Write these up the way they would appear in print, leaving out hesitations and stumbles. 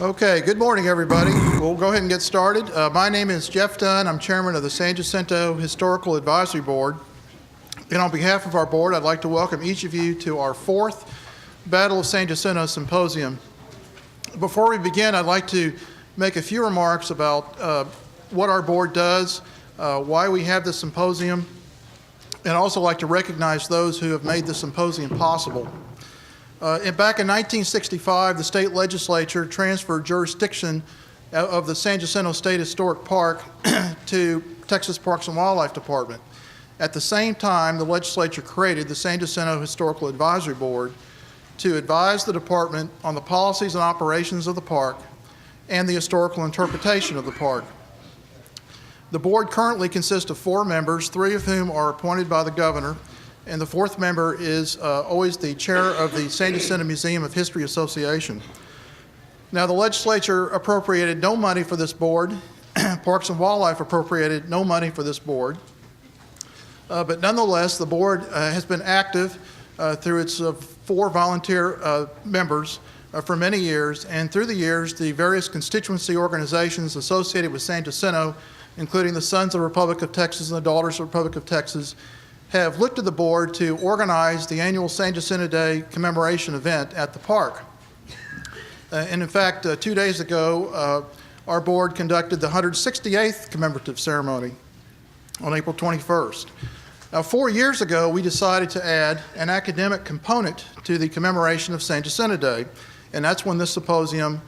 Okay, good morning, everybody. We'll go ahead and get started. My name is Jeff Dunn. I'm chairman of the San Jacinto Historical Advisory Board. And on behalf of our board, I'd like to welcome each of you to our fourth Battle of San Jacinto Symposium. Before we begin, I'd like to make a few remarks about what our board does, why we have this symposium, and also like to recognize those who have made the symposium possible. Back in 1965, the state legislature transferred jurisdiction of the San Jacinto State Historic Park to Texas Parks and Wildlife Department. At the same time, the legislature created the San Jacinto Historical Advisory Board to advise the department on the policies and operations of the park and the historical interpretation of the park. The board currently consists of 4 members, 3 of whom are appointed by the governor, and the 4th member is always the chair of the San Jacinto Museum of History Association. Now, the legislature appropriated no money for this board. Parks and Wildlife appropriated no money for this board. But nonetheless, the board has been active through its 4 volunteer members for many years, and through the years, the various constituency organizations associated with San Jacinto, including the Sons of the Republic of Texas and the Daughters of the Republic of Texas, have looked to the board to organize the annual San Jacinto Day commemoration event at the park. And in fact, 2 days ago, our board conducted the 168th commemorative ceremony on April 21st. Now, 4 years ago, we decided to add an academic component to the commemoration of San Jacinto Day, and that's when this symposium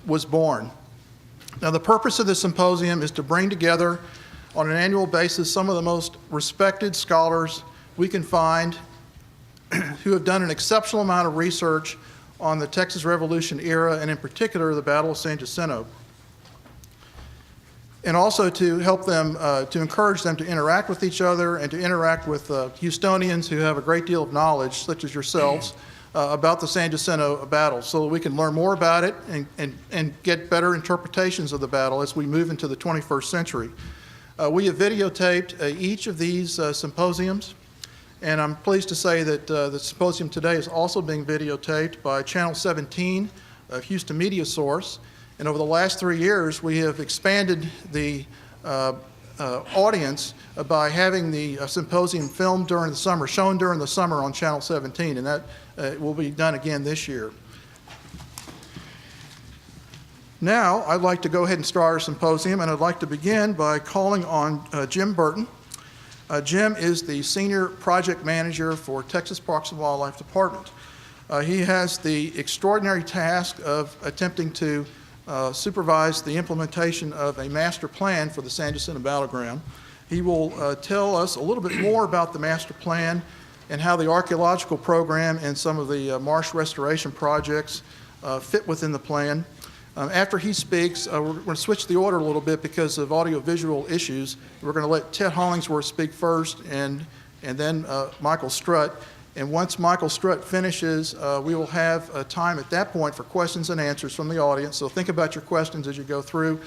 was born. Now, the purpose of this symposium is to bring together on an annual basis some of the most respected scholars we can find who have done an exceptional amount of research on the Texas Revolution era, and in particular the Battle of San Jacinto, and also to help them, to encourage them to interact with each other and to interact with Houstonians who have a great deal of knowledge, such as yourselves, about the San Jacinto battle, so that we can learn more about it and get better interpretations of the battle as we move into the 21st century. We have videotaped each of these symposiums, and I'm pleased to say that the symposium today is also being videotaped by Channel 17 of Houston Media Source. And over the last 3 years, we have expanded the audience by having the symposium filmed during the summer, shown during the summer on Channel 17, and that will be done again this year. Now, I'd like to go ahead and start our symposium, and I'd like to begin by calling on Jim Burton. Jim is the Senior Project Manager for Texas Parks and Wildlife Department. He has the extraordinary task of attempting to supervise the implementation of a master plan for the San Jacinto Battleground. He will tell us a little bit more about the master plan and how the archaeological program and some of the marsh restoration projects fit within the plan. After he speaks, we're going to switch the order a little bit because of audio-visual issues. We're going to let Ted Hollingsworth speak first and then Michael Strutt. And once Michael Strutt finishes, we will have time at that point for questions and answers from the audience. So think about your questions as you go through.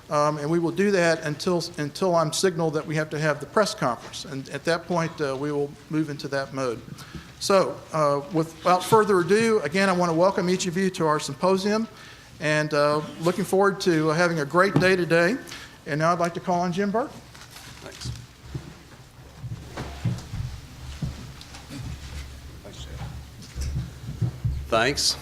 And we will do that until I'm signaled that we have to have the press conference. And at that point, we will move into that mode. So without further ado, again, I want to welcome each of you to our symposium. And looking forward to having a great day today. And now I'd like to call on Jim Burton. Thanks. Thanks.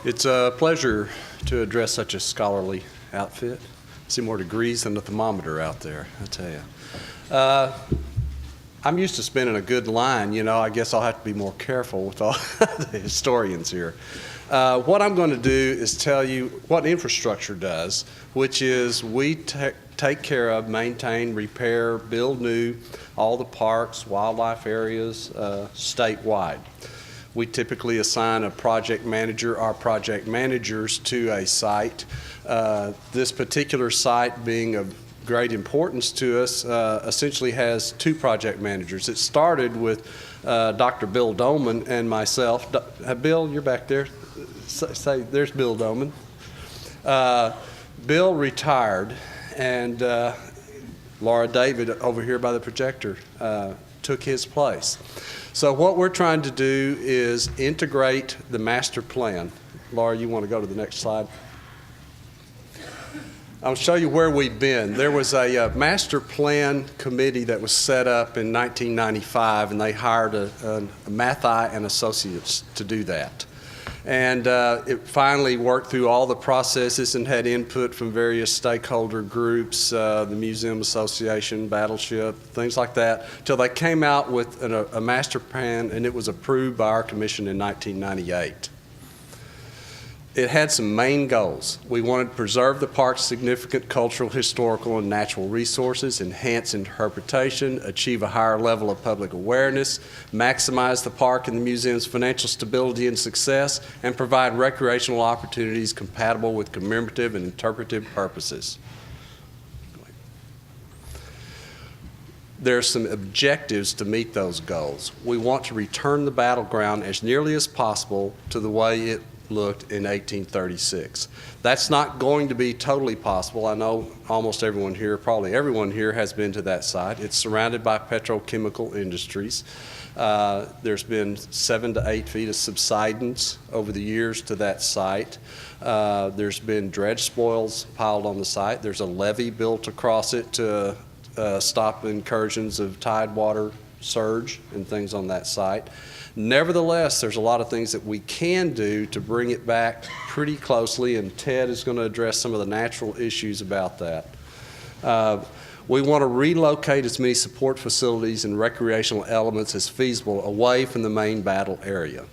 It's a pleasure to address such a scholarly outfit. I see more degrees than the thermometer out there, I tell you. I'm used to spinning a good line. You know, I guess I'll have to be more careful with all the historians here. What I'm going to do is tell you what infrastructure does, which is we take care of, maintain, repair, build new, all the parks, wildlife areas statewide. We typically assign a project manager or project managers to a site. This particular site, being of great importance to us, essentially has 2 project managers. It started with Dr. Bill Dolman and myself. Bill, you're back there. Say, there's Bill Dolman. Bill retired, and Laura David over here by the projector took his place. So what we're trying to do is integrate the master plan. Laura, you want to go to the next slide? I'll show you where we've been. There was a master plan committee that was set up in 1995, and they hired a Mathai and Associates to do that. And it finally worked through all the processes and had input from various stakeholder groups, the Museum Association, Battleship, things like that, till they came out with a master plan, and it was approved by our commission in 1998. It had some main goals. We wanted to preserve the park's significant cultural, historical, and natural resources, enhance interpretation, achieve a higher level of public awareness, maximize the park and the museum's financial stability and success, and provide recreational opportunities compatible with commemorative and interpretive purposes. There are some objectives to meet those goals. We want to return the battleground as nearly as possible to the way it looked in 1836. That's not going to be totally possible. I know almost everyone here, probably everyone here, has been to that site. It's surrounded by petrochemical industries. There's been 7 to 8 feet of subsidence over the years to that site. There's been dredge spoils piled on the site. There's a levee built across it to stop incursions of tide water surge and things on that site. Nevertheless, there's a lot of things that we can do to bring it back pretty closely, and Ted is going to address some of the natural issues about that. We want to relocate as many support facilities and recreational elements as feasible away from the main battle area.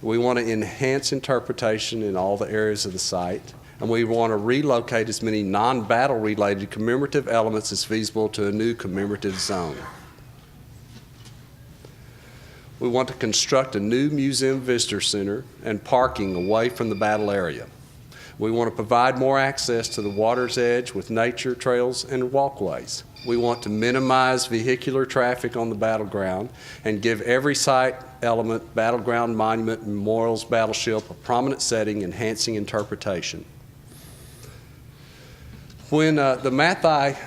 We want to enhance interpretation in all the areas of the site, and we want to relocate as many non-battle related commemorative elements as feasible to a new commemorative zone. We want to construct a new museum visitor center and parking away from the battle area. We want to provide more access to the water's edge with nature trails and walkways. We want to minimize vehicular traffic on the battleground and give every site, element, battleground, monument, memorials, battleship a prominent setting, enhancing interpretation. When the Mathai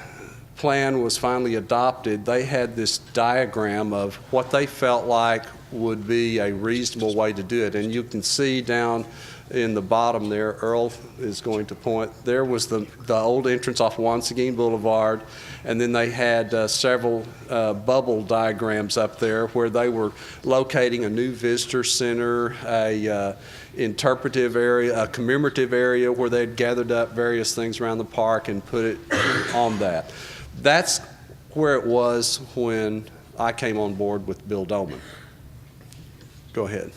plan was finally adopted, they had this diagram of what they felt like would be a reasonable way to do it. And you can see down in the bottom there, Earl is going to point, there was the old entrance off Wansigeen Boulevard, and then they had several bubble diagrams up there where they were locating a new visitor center, a interpretive area, a commemorative area where they'd gathered up various things around the park and put it on that. That's where it was when I came on board with Bill Dolman. Go ahead.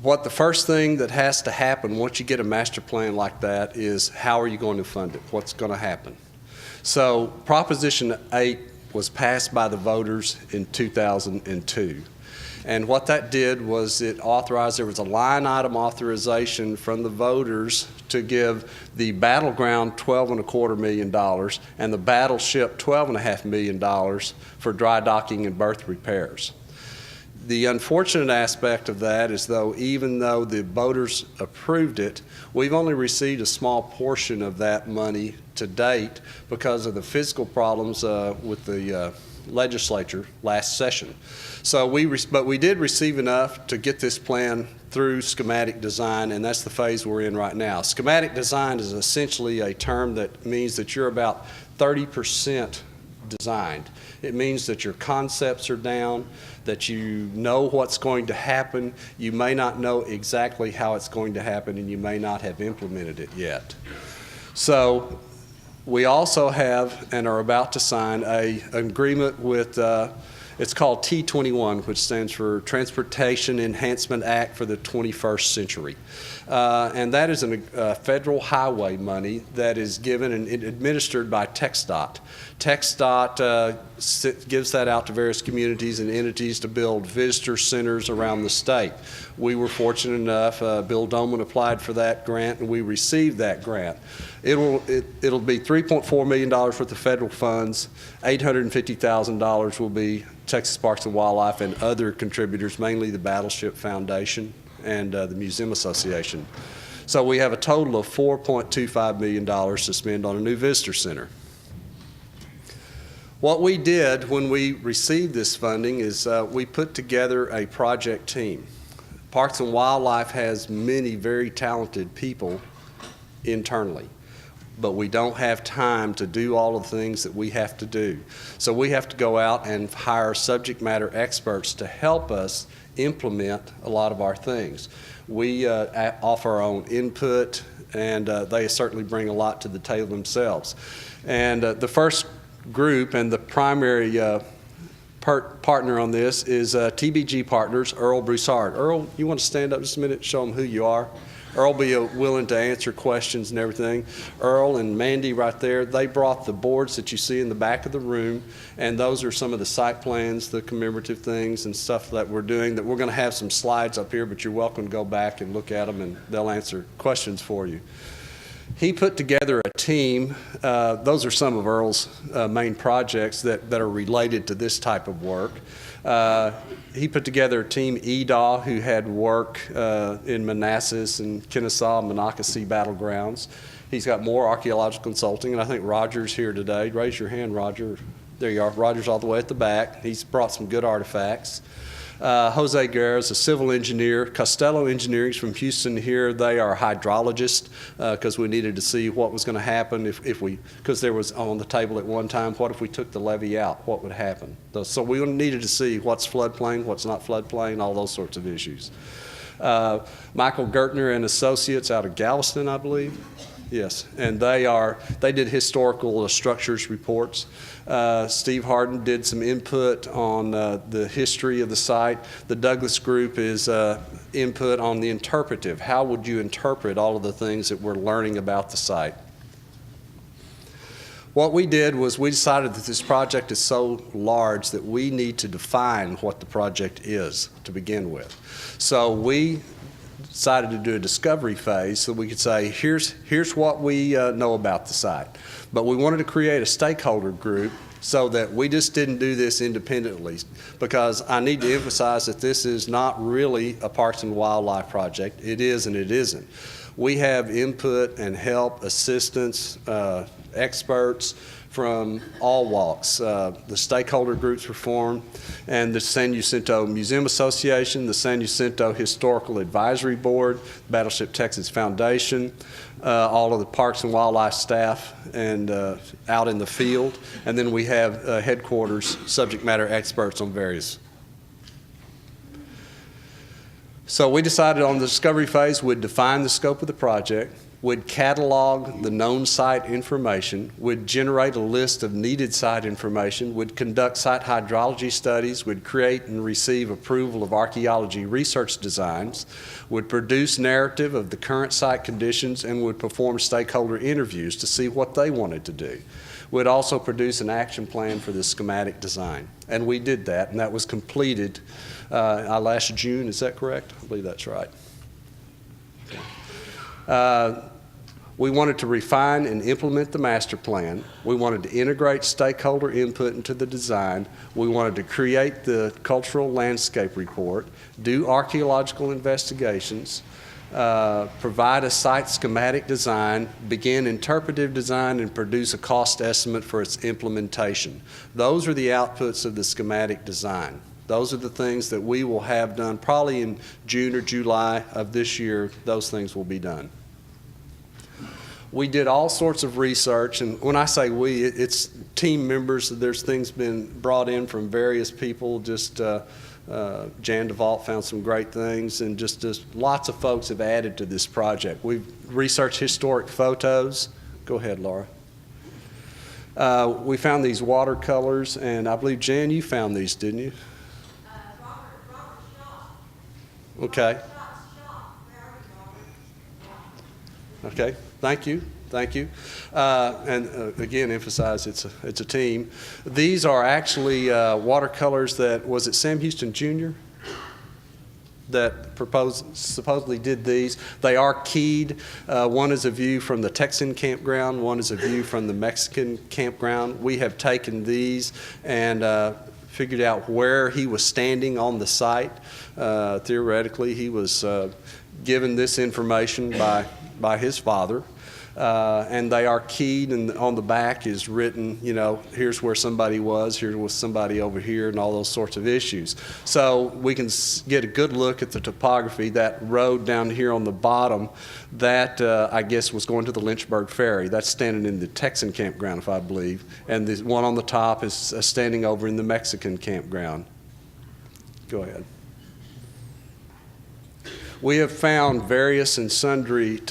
What the first thing that has to happen once you get a master plan like that is, how are you going to fund it? What's going to happen? So Proposition 8 was passed by the voters in 2002. And what that did was it authorized, there was a line item authorization from the voters to give the battleground $12.25 million and the battleship $12.5 million for dry docking and berth repairs. The unfortunate aspect of that is, though, even though the voters approved it, we've only received a small portion of that money to date because of the physical problems with the legislature last session. So but we did receive enough to get this plan through schematic design, and that's the phase we're in right now. Schematic design is essentially a term that means that you're about 30% designed. It means that your concepts are down, that you know what's going to happen. You may not know exactly how it's going to happen, and you may not have implemented it yet. So we also have and are about to sign an agreement with, it's called T21, which stands for Transportation Enhancement Act for the 21st Century. And that is a federal highway money that is given and administered by TxDOT. TxDOT gives that out to various communities and entities to build visitor centers around the state. We were fortunate enough, Bill Dolman applied for that grant, and we received that grant. It'll be $3.4 million worth of federal funds. $850,000 will be Texas Parks and Wildlife and other contributors, mainly the Battleship Foundation and the Museum Association. So we have a total of $4.25 million to spend on a new visitor center. What we did when we received this funding is we put together a project team. Parks and Wildlife has many very talented people internally, but we don't have time to do all of the things that we have to do. So we have to go out and hire subject matter experts to help us implement a lot of our things. We offer our own input, and they certainly bring a lot to the table themselves. And the first group and the primary partner on this is TBG Partners, Earl Broussard. Earl, you want to stand up just a minute, show them who you are? Earl will be willing to answer questions and everything. Earl and Mandy right there, they brought the boards that you see in the back of the room, and those are some of the site plans, the commemorative things and stuff that we're doing, that we're going to have some slides up here, but you're welcome to go back and look at them, and they'll answer questions for you. He put together a team. Those are some of Earl's main projects that are related to this type of work. He put together a team, EDAW, who had work in Manassas and Kennesaw, Monocacy battlegrounds. He's got more archaeological consulting, and I think Roger's here today. Raise your hand, Roger. There you are. Roger's all the way at the back. He's brought some good artifacts. Jose Guerra is a civil engineer. Costello Engineering's from Houston here. They are hydrologists because we needed to see what was going to happen because there was on the table at one time, what if we took the levee out? What would happen? So we needed to see what's floodplain, what's not floodplain, all those sorts of issues. Michael Gertner and Associates out of Galveston, I believe. Yes, and they did historical structures reports. Steve Harden did some input on the history of the site. The Douglas group is input on the interpretive. How would you interpret all of the things that we're learning about the site? What we did was we decided that this project is so large that we need to define what the project is to begin with. So we decided to do a discovery phase so we could say, here's what we know about the site. But we wanted to create a stakeholder group so that we just didn't do this independently, because I need to emphasize that this is not really a Parks and Wildlife project. It is and it isn't. We have input and help, assistance, experts from all walks. The stakeholder groups were formed, and the San Jacinto Museum Association, the San Jacinto Historical Advisory Board, Battleship Texas Foundation, all of the Parks and Wildlife staff and out in the field, and then we have headquarters subject matter experts on various. So we decided on the discovery phase we'd define the scope of the project, would catalog the known site information, would generate a list of needed site information, would conduct site hydrology studies, would create and receive approval of archaeology research designs, would produce narrative of the current site conditions, and would perform stakeholder interviews to see what they wanted to do. We'd also produce an action plan for the schematic design. And we did that, and that was completed last June. Is that correct? I believe that's right. We wanted to refine and implement the master plan. We wanted to integrate stakeholder input into the design. We wanted to create the cultural landscape report, do archaeological investigations, provide a site schematic design, begin interpretive design, and produce a cost estimate for its implementation. Those are the outputs of the schematic design. Those are the things that we will have done probably in June or July of this year. Those things will be done. We did all sorts of research, and when I say we, it's team members. There's things been brought in from various people. Just Jan DeVault found some great things, and just lots of folks have added to this project. We've researched historic photos. Go ahead, Laura. We found these watercolors, and I believe, Jan, you found these, didn't you? Robert Shaw. Okay. Robert. Okay. Thank you. Thank you. Again, emphasize it's a team. These are actually watercolors that, was it Sam Houston Jr. that supposedly did these? They are keyed. One is a view from the Texan campground. One is a view from the Mexican campground. We have taken these and figured out where he was standing on the site. Theoretically, he was given this information by his father. And they are keyed, and on the back is written, here's where somebody was, here was somebody over here, and all those sorts of issues. So we can get a good look at the topography. That road down here on the bottom, that I guess was going to the Lynchburg Ferry. That's standing in the Texan campground, if I believe. And the one on the top is standing over in the Mexican campground. Go ahead. We have found various and sundry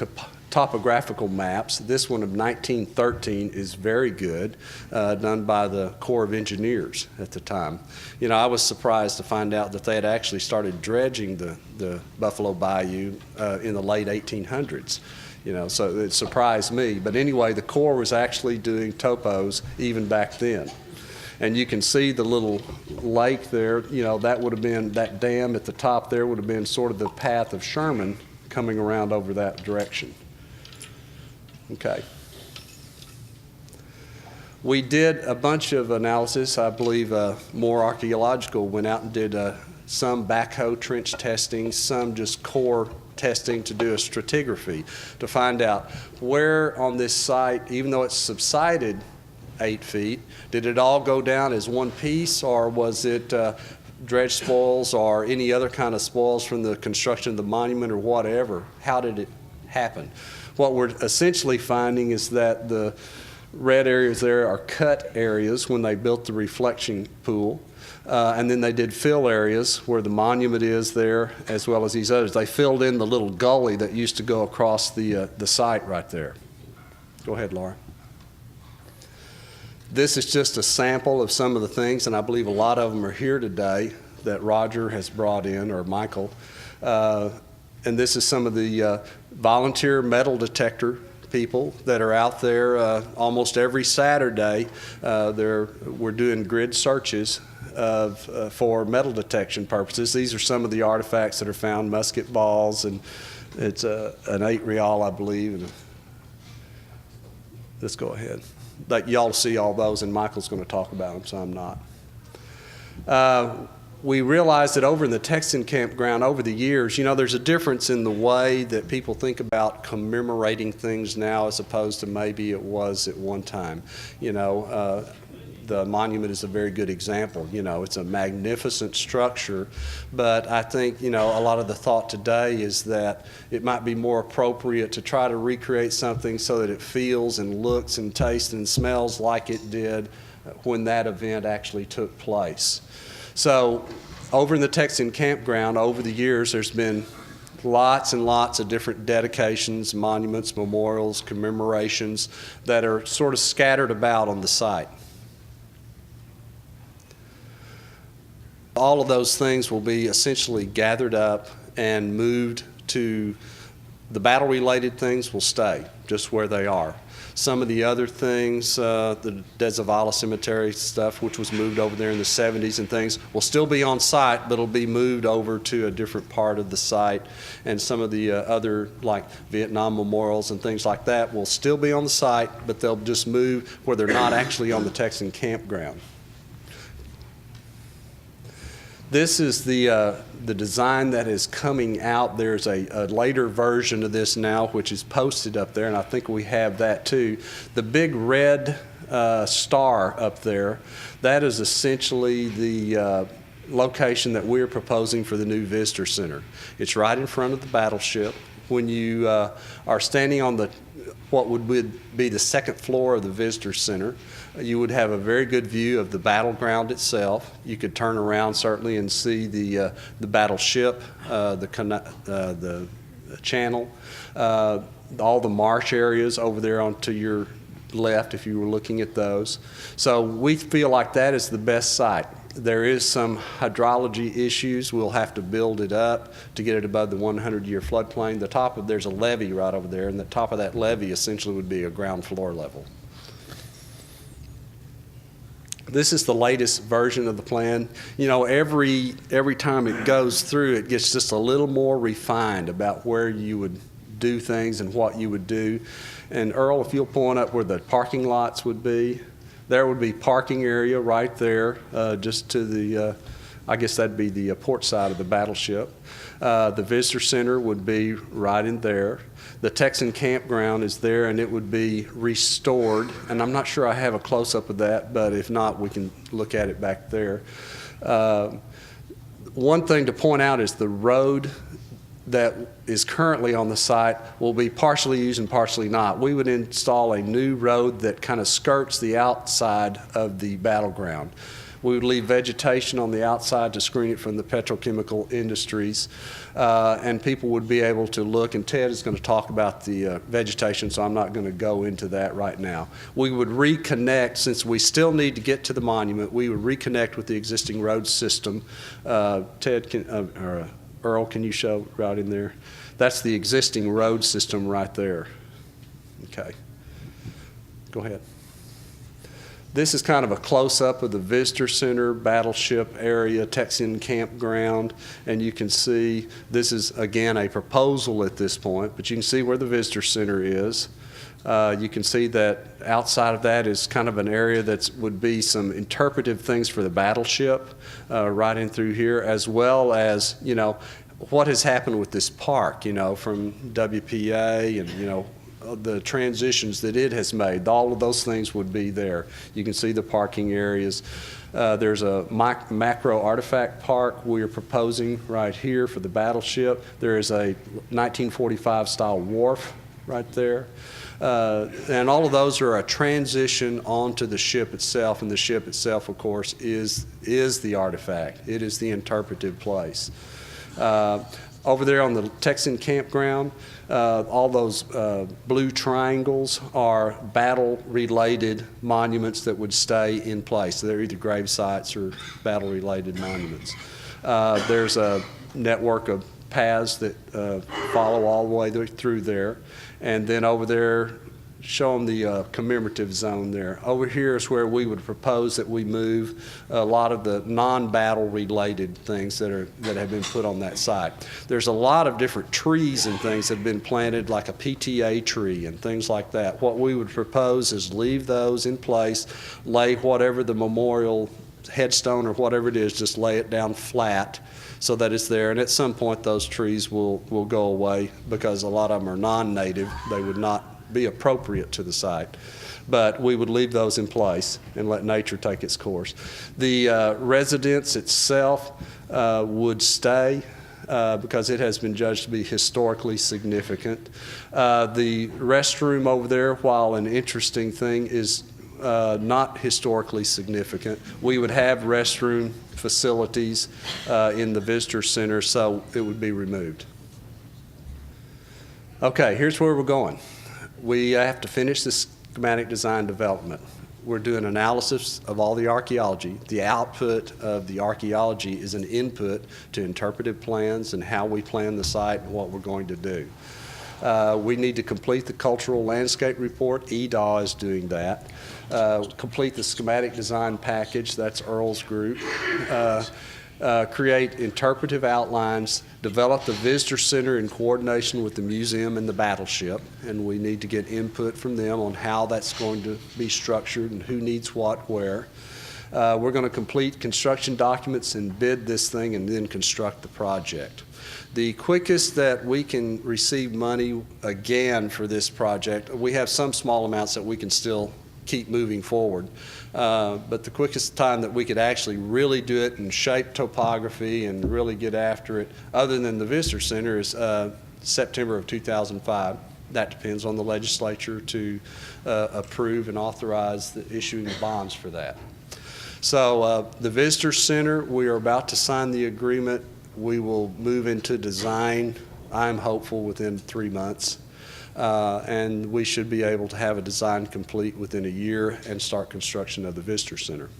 topographical maps. This one of 1913 is very good, done by the Corps of Engineers at the time. I was surprised to find out that they had actually started dredging the Buffalo Bayou in the late 1800s. So it surprised me. But anyway, the Corps was actually doing topos even back then. And you can see the little lake there, that would have been, that dam at the top there would have been sort of the path of Sherman coming around over that direction. Okay. We did a bunch of analysis. I believe more archaeological went out and did some backhoe trench testing, some just core testing to do a stratigraphy to find out where on this site, even though it's subsided 8 feet, did it all go down as one piece, or was it dredge spoils or any other kind of spoils from the construction of the monument or whatever? How did it happen? What we're essentially finding is that the red areas there are cut areas when they built the reflection pool, and then they did fill areas where the monument is there, as well as these others. They filled in the little gully that used to go across the site right there. Go ahead, Laura. This is just a sample of some of the things, and I believe a lot of them are here today that Roger has brought in, or Michael. And this is some of the volunteer metal detector people that are out there almost every Saturday. We're doing grid searches for metal detection purposes. These are some of the artifacts that are found, musket balls, and it's an 8 real, I believe. Let's go ahead. Y'all see all those, and Michael's going to talk about them, so I'm not. We realized that over in the Texan campground over the years, there's a difference in the way that people think about commemorating things now as opposed to maybe it was at one time. The monument is a very good example. It's a magnificent structure, but I think, a lot of the thought today is that it might be more appropriate to try to recreate something so that it feels and looks and tastes and smells like it did when that event actually took place. So over in the Texan campground, over the years, there's been lots and lots of different dedications, monuments, memorials, commemorations that are sort of scattered about on the site. All of those things will be essentially gathered up and moved to, the battle-related things will stay just where they are. Some of the other things, the Dezavala Cemetery stuff, which was moved over there in the 70s and things, will still be on site, but it'll be moved over to a different part of the site. And some of the other, like Vietnam memorials and things like that, will still be on the site, but they'll just move where they're not actually on the Texan campground. This is the design that is coming out. There's a later version of this now, which is posted up there, and I think we have that too. The big red star up there, that is essentially the location that we're proposing for the new visitor center. It's right in front of the battleship. When you are standing on what would be the second floor of the visitor center, you would have a very good view of the battleground itself. You could turn around certainly and see the battleship, the channel, all the marsh areas over there onto your left if you were looking at those. So we feel like that is the best site. There is some hydrology issues. We'll have to build it up to get it above the 100-year floodplain. There's a levee right over there, and the top of that levee essentially would be a ground floor level. This is the latest version of the plan. Every time it goes through, it gets just a little more refined about where you would do things and what you would do. And Earl, if you'll point up where the parking lots would be, there would be parking area right there, just to the I guess that'd be the port side of the battleship. The visitor center would be right in there. The Texan campground is there, and it would be restored. And I'm not sure I have a close-up of that, but if not, we can look at it back there. One thing to point out is the road that is currently on the site will be partially used and partially not. We would install a new road that kind of skirts the outside of the battleground. We would leave vegetation on the outside to screen it from the petrochemical industries, and people would be able to look, and Ted is going to talk about the vegetation, so I'm not going to go into that right now. We would reconnect, since we still need to get to the monument, we would reconnect with the existing road system. Ted, Earl, can you show right in there? That's the existing road system right there. Okay. Go ahead. This is kind of a close-up of the visitor center, battleship area, Texan campground, and you can see this is, again, a proposal at this point, but you can see where the visitor center is. You can see that outside of that is kind of an area that would be some interpretive things for the battleship right in through here, as well as, you know, what has happened with this park, you know, from WPA and, you know, the transitions that it has made. All of those things would be there. You can see the parking areas. There's a macro artifact park we are proposing right here for the battleship. There is a 1945 style wharf right there. And all of those are a transition onto the ship itself, and the ship itself, of course, is the artifact. It is the interpretive place. Over there on the Texan campground, all those blue triangles are battle-related monuments that would stay in place. They're either grave sites or battle-related monuments. There's a network of paths that follow all the way through there. And then over there, show them the commemorative zone there. Over here is where we would propose that we move a lot of the non-battle related things that have been put on that site. There's a lot of different trees and things that have been planted, like a PTA tree and things like that. What we would propose is leave those in place, lay whatever the memorial headstone or whatever it is, just lay it down flat so that it's there. And at some point those trees will go away because a lot of them are non-native. They would not be appropriate to the site, but we would leave those in place and let nature take its course. The residence itself would stay because it has been judged to be historically significant. The restroom over there, while an interesting thing, is not historically significant. We would have restroom facilities in the visitor center, so it would be removed. Okay, here's where we're going. We have to finish the schematic design development. We're doing analysis of all the archaeology. The output of the archaeology is an input to interpretive plans and how we plan the site and what we're going to do. We need to complete the cultural landscape report. EDAW is doing that. Complete the schematic design package. That's Earl's group. Create interpretive outlines, develop the visitor center in coordination with the museum and the battleship, and we need to get input from them on how that's going to be structured and who needs what where. We're going to complete construction documents and bid this thing and then construct the project. The quickest that we can receive money again for this project, we have some small amounts that we can still keep moving forward. But the quickest time that we could actually really do it and shape topography and really get after it, other than the visitor center, is September of 2005. That depends on the legislature to approve and authorize the issuing of bonds for that. So the visitor center, we are about to sign the agreement. We will move into design, I'm hopeful, within 3 months. And we should be able to have a design complete within a year and start construction of the visitor center.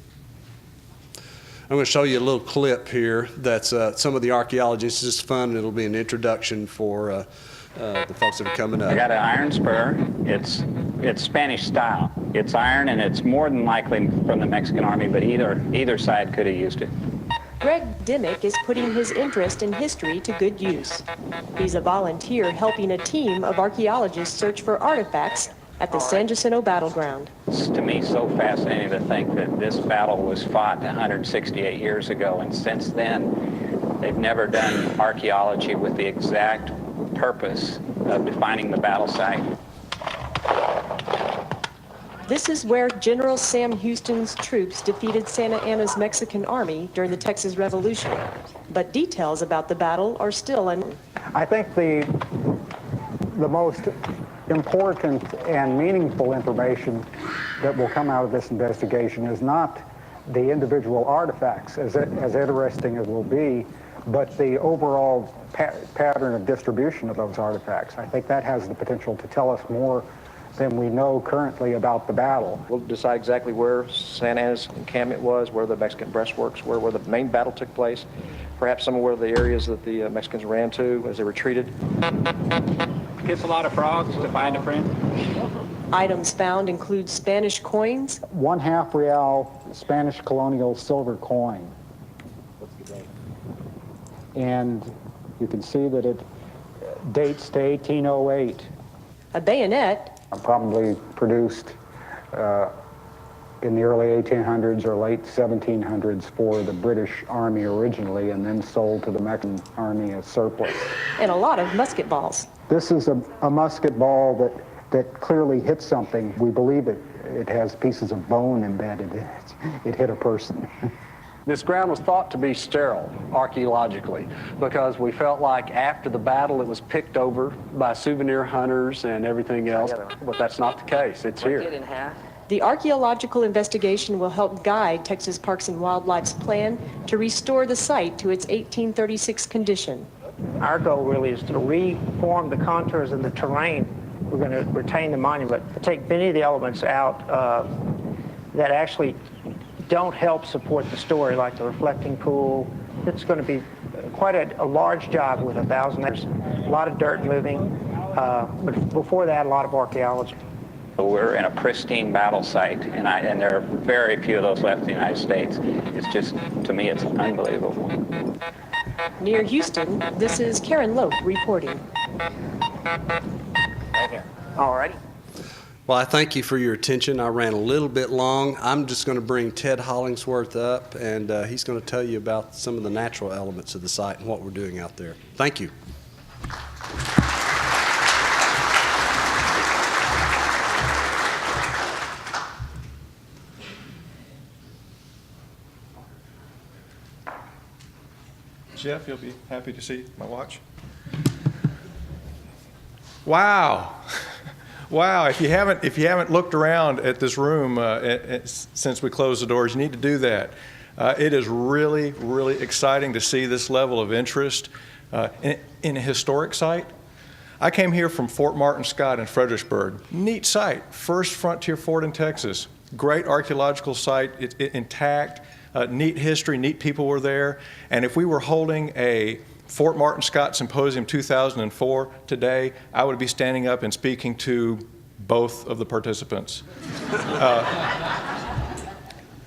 I'm going to show you a little clip here that's some of the archaeology. It's just fun. It'll be an introduction for the folks that are coming up. I got an iron spur. It's Spanish style. It's iron, and it's more than likely from the Mexican Army, but either side could have used it. Greg Dimmick is putting his interest in history to good use. He's a volunteer helping a team of archaeologists search for artifacts at the San Jacinto battleground. It's to me so fascinating to think that this battle was fought 168 years ago, and since then they've never done archaeology with the exact purpose of defining the battle site. This is where General Sam Houston's troops defeated Santa Anna's Mexican army during the Texas Revolution. But details about the battle are still unknown. I think the most important and meaningful information that will come out of this investigation is not the individual artifacts, as interesting as will be, but the overall pattern of distribution of those artifacts. I think that has the potential to tell us more than we know currently about the battle. We'll decide exactly where Santa Anna's encampment was, where the Mexican breastworks were, where the main battle took place, perhaps some of where the areas that the Mexicans ran to as they retreated. Kiss a lot of frogs to find a friend. Items found include Spanish coins, 1/2 real Spanish colonial silver coin. And you can see that it dates to 1808. a bayonet, Probably produced in the early 1800s or late 1700s for the British Army originally, and then sold to the Mexican Army as surplus. and a lot of musket balls. This is a musket ball that clearly hit something. We believe it has pieces of bone embedded in it. It hit a person. This ground was thought to be sterile archaeologically because we felt like after the battle it was picked over by souvenir hunters and everything else, but that's not the case. It's here. The archaeological investigation will help guide Texas Parks and Wildlife's plan to restore the site to its 1836 condition. Our goal really is to reform the contours of the terrain. We're going to retain the monument, take many of the elements out that actually don't help support the story, like the reflecting pool. It's going to be quite a large job with 1,000 acres, a lot of dirt moving, but before that, a lot of archaeology. We're in a pristine battle site, and there are very few of those left in the United States. It's just, to me, it's unbelievable. Near Houston, this is Karen Lope reporting. All righty. Well, I thank you for your attention. I ran a little bit long. I'm just going to bring Ted Hollingsworth up, and he's going to tell you about some of the natural elements of the site and what we're doing out there. Thank you. Jeff, you'll be happy to see my watch. Wow. Wow, if you haven't looked around at this room since we closed the doors, you need to do that. It is really, really exciting to see this level of interest in a historic site. I came here from Fort Martin Scott in Fredericksburg. Neat site, first frontier fort in Texas. Great archaeological site, it's intact, neat history, neat people were there. And if we were holding a Fort Martin Scott Symposium 2004 today, I would be standing up and speaking to both of the participants.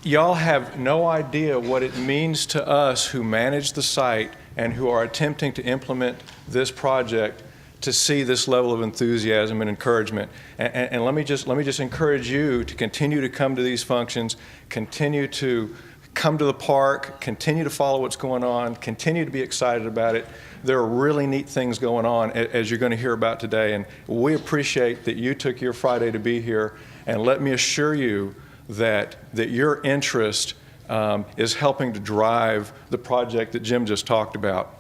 Y'all have no idea what it means to us who manage the site and who are attempting to implement this project to see this level of enthusiasm and encouragement. And let me just encourage you to continue to come to these functions, continue to come to the park, continue to follow what's going on, continue to be excited about it. There are really neat things going on, as you're going to hear about today, and we appreciate that you took your Friday to be here, and let me assure you that your interest is helping to drive the project that Jim just talked about.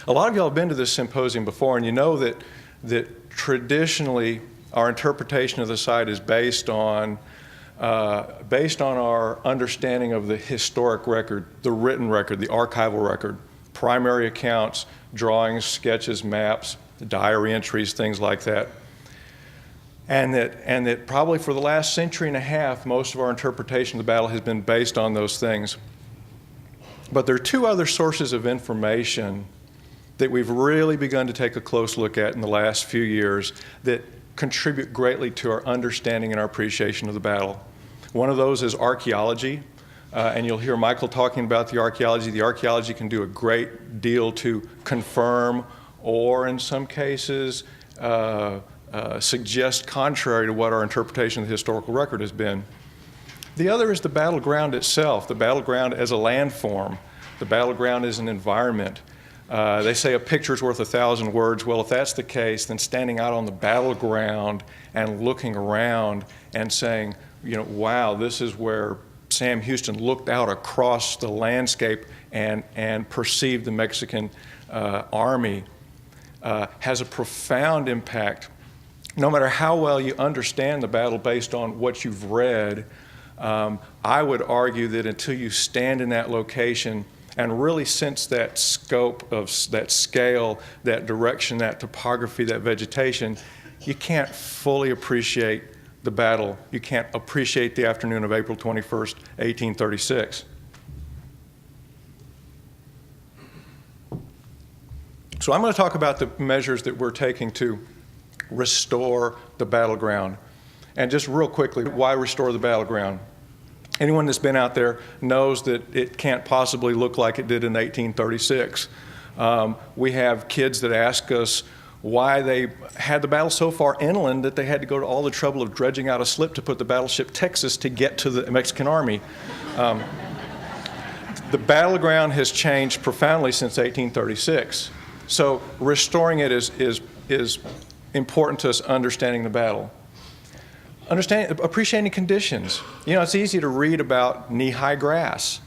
A lot of y'all have been to this symposium before, and you know that traditionally our interpretation of the site is based on our understanding of the historic record, the written record, the archival record, primary accounts, drawings, sketches, maps, diary entries, things like that. And that probably for the last century and a half, most of our interpretation of the battle has been based on those things. But there are two other sources of information that we've really begun to take a close look at in the last few years that contribute greatly to our understanding and our appreciation of the battle. One of those is archaeology, and you'll hear Michael talking about the archaeology. The archaeology can do a great deal to confirm or, in some cases, suggest contrary to what our interpretation of the historical record has been. The other is the battleground itself, the battleground as a landform, the battleground as an environment. They say a picture's worth 1,000 words. Well, if that's the case, then standing out on the battleground and looking around and saying, you know, wow, this is where Sam Houston looked out across the landscape and perceived the Mexican army has a profound impact. No matter how well you understand the battle based on what you've read, I would argue that until you stand in that location and really sense that scope of that scale, that direction, that topography, that vegetation, you can't fully appreciate the battle. You can't appreciate the afternoon of April 21st, 1836. So I'm going to talk about the measures that we're taking to restore the battleground. And just real quickly, why restore the battleground? Anyone that's been out there knows that it can't possibly look like it did in 1836. We have kids that ask us why they had the battle so far inland that they had to go to all the trouble of dredging out a slip to put the battleship Texas to get to the Mexican army. The battleground has changed profoundly since 1836. So restoring it is important to us understanding the battle. Appreciating conditions. You know, it's easy to read about knee-high grass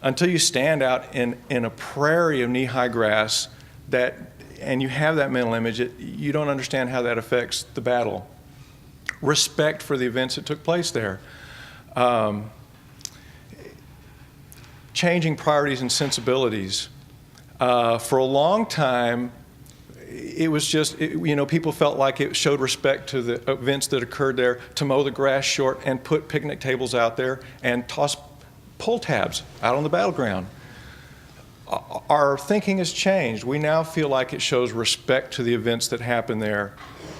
until you stand out in a prairie of knee-high grass and you have that mental image, you don't understand how that affects the battle. Respect for the events that took place there. Changing priorities and sensibilities. For a long time, it was just, people felt like it showed respect to the events that occurred there to mow the grass short and put picnic tables out there and toss pull tabs out on the battleground. Our thinking has changed. We now feel like it shows respect to the events that happened there,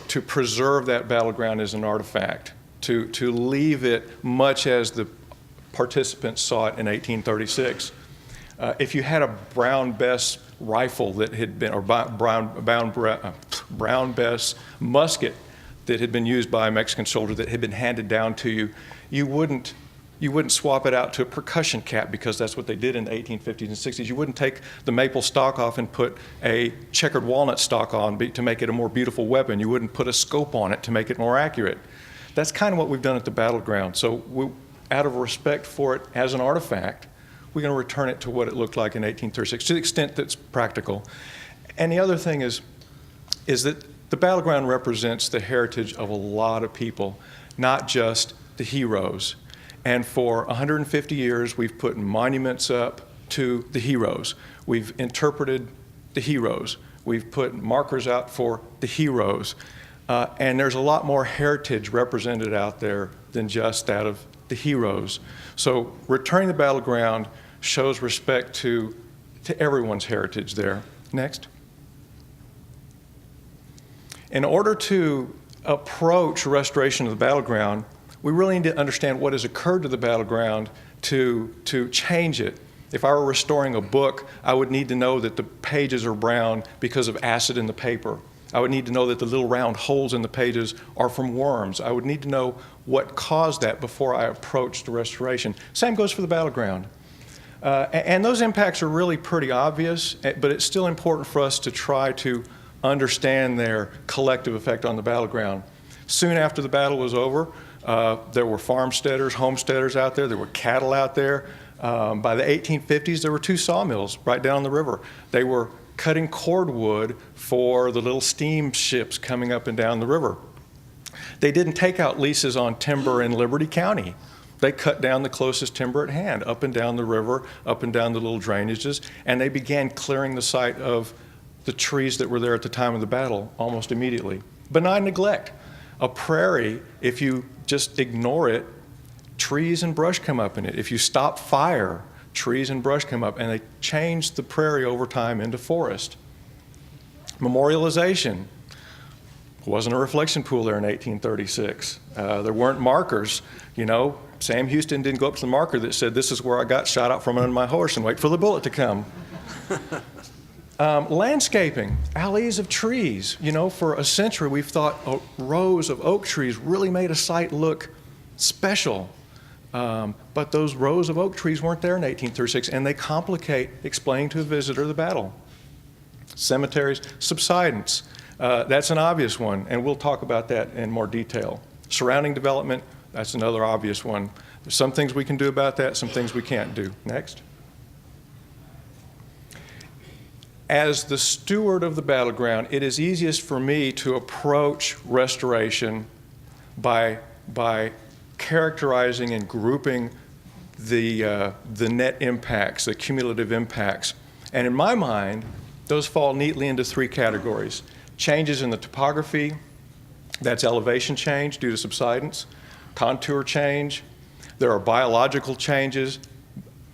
to preserve that battleground as an artifact, to leave it much as the participants saw it in 1836. If you had a Brown Bess rifle that had been, or Brown Bess musket that had been used by a Mexican soldier that had been handed down to you, you wouldn't swap it out to a percussion cap because that's what they did in the 1850s and 60s. You wouldn't take the maple stock off and put a checkered walnut stock on to make it a more beautiful weapon. You wouldn't put a scope on it to make it more accurate. That's kind of what we've done at the battleground. So out of respect for it as an artifact, we're going to return it to what it looked like in 1836, to the extent that's practical. And the other thing is that the battleground represents the heritage of a lot of people, not just the heroes. And for 150 years, we've put monuments up to the heroes. We've interpreted the heroes. We've put markers out for the heroes. And there's a lot more heritage represented out there than just that of the heroes. So returning the battleground shows respect to everyone's heritage there. Next. In order to approach restoration of the battleground, we really need to understand what has occurred to the battleground to change it. If I were restoring a book, I would need to know that the pages are brown because of acid in the paper. I would need to know that the little round holes in the pages are from worms. I would need to know what caused that before I approached the restoration. Same goes for the battleground. And those impacts are really pretty obvious, but it's still important for us to try to understand their collective effect on the battleground. Soon after the battle was over, there were farmsteaders, homesteaders out there. There were cattle out there. By the 1850s, there were 2 sawmills right down the river. They were cutting cordwood for the little steamships coming up and down the river. They didn't take out leases on timber in Liberty County. They cut down the closest timber at hand, up and down the river, up and down the little drainages, and they began clearing the site of the trees that were there at the time of the battle almost immediately. Benign neglect. A prairie, if you just ignore it, trees and brush come up in it. If you stop fire, trees and brush come up, and they changed the prairie over time into forest. Memorialization. Wasn't a reflection pool there in 1836. There weren't markers. Sam Houston didn't go up to the marker that said, "This is where I got shot out from under my horse," and wait for the bullet to come. Landscaping, alleys of trees. You know, for a century we've thought rows of oak trees really made a site look special. But those rows of oak trees weren't there in 1836, and they complicate explaining to a visitor the battle. Cemeteries, subsidence. That's an obvious one, and we'll talk about that in more detail. Surrounding development, that's another obvious one. There's some things we can do about that, some things we can't do. Next. As the steward of the battleground, it is easiest for me to approach restoration by characterizing and grouping the net impacts, the cumulative impacts. And in my mind, those fall neatly into three categories. Changes in the topography, that's elevation change due to subsidence, contour change. There are biological changes.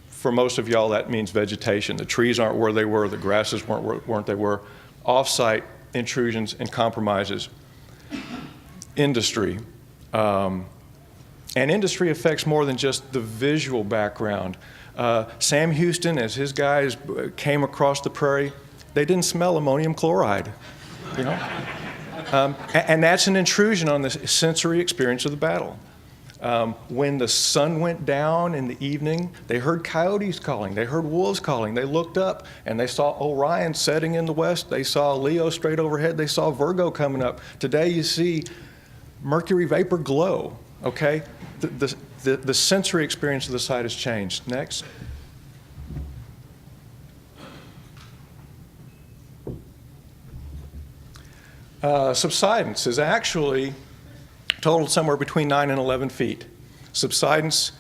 For most of y'all, that means vegetation. The trees aren't where they were, the grasses weren't they were. Off-site intrusions and compromises. Industry. And industry affects more than just the visual background. Sam Houston, as his guys came across the prairie, they didn't smell ammonium chloride, you know? And that's an intrusion on the sensory experience of the battle. When the sun went down in the evening, they heard coyotes calling, they heard wolves calling, they looked up and they saw Orion setting in the west, they saw Leo straight overhead, they saw Virgo coming up. Today you see mercury vapor glow, okay? The sensory experience of the site has changed. Next. Subsidence is actually totaled somewhere between 9 and 11 feet. Subsidence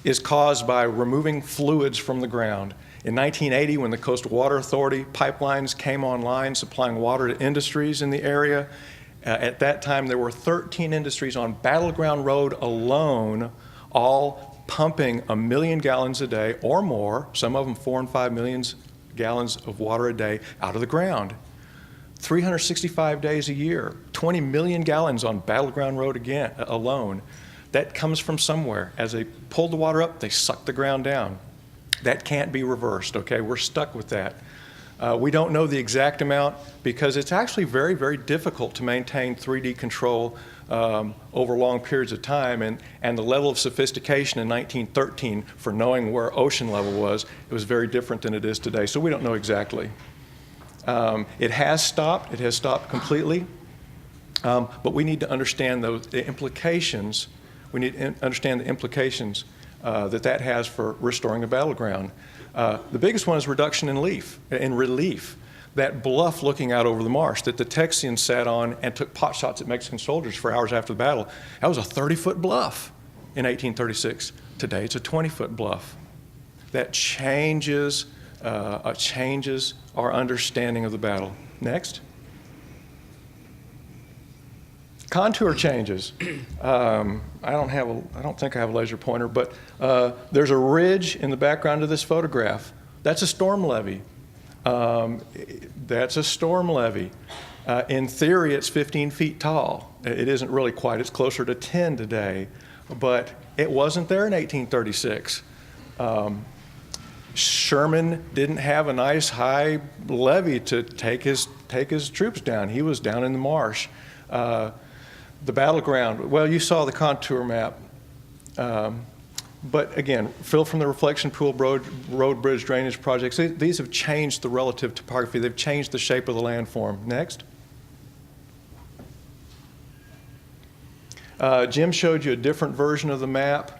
is caused by removing fluids from the ground. In 1980, when the Coastal Water Authority pipelines came online supplying water to industries in the area, at that time there were 13 industries on Battleground Road alone, all pumping 1 million gallons a day or more, some of them 4 and 5 million gallons of water a day out of the ground. 365 days a year, 20 million gallons on Battleground Road again alone. That comes from somewhere. As they pulled the water up, they sucked the ground down. That can't be reversed, okay? We're stuck with that. We don't know the exact amount because it's actually very, very difficult to maintain 3D control over long periods of time, and the level of sophistication in 1913 for knowing where ocean level was, it was very different than it is today, so we don't know exactly. It has stopped completely, but we need to understand the implications. We need to understand the implications that has for restoring a battleground. The biggest one is reduction in relief. That bluff looking out over the marsh that the Texians sat on and took pot shots at Mexican soldiers for hours after the battle, that was a 30-foot bluff in 1836. Today it's a 20-foot bluff. That changes our understanding of the battle. Next. Contour changes. I don't think I have a laser pointer, but there's a ridge in the background of this photograph. That's a storm levee. That's a storm levee. In theory, it's 15 feet tall. It isn't really quite. It's closer to 10 today, but it wasn't there in 1836. Sherman didn't have a nice high levee to take his troops down. He was down in the marsh. The battleground, well, you saw the contour map. But again, fill from the reflection pool, road bridge drainage projects, these have changed the relative topography. They've changed the shape of the landform. Next. Jim showed you a different version of the map.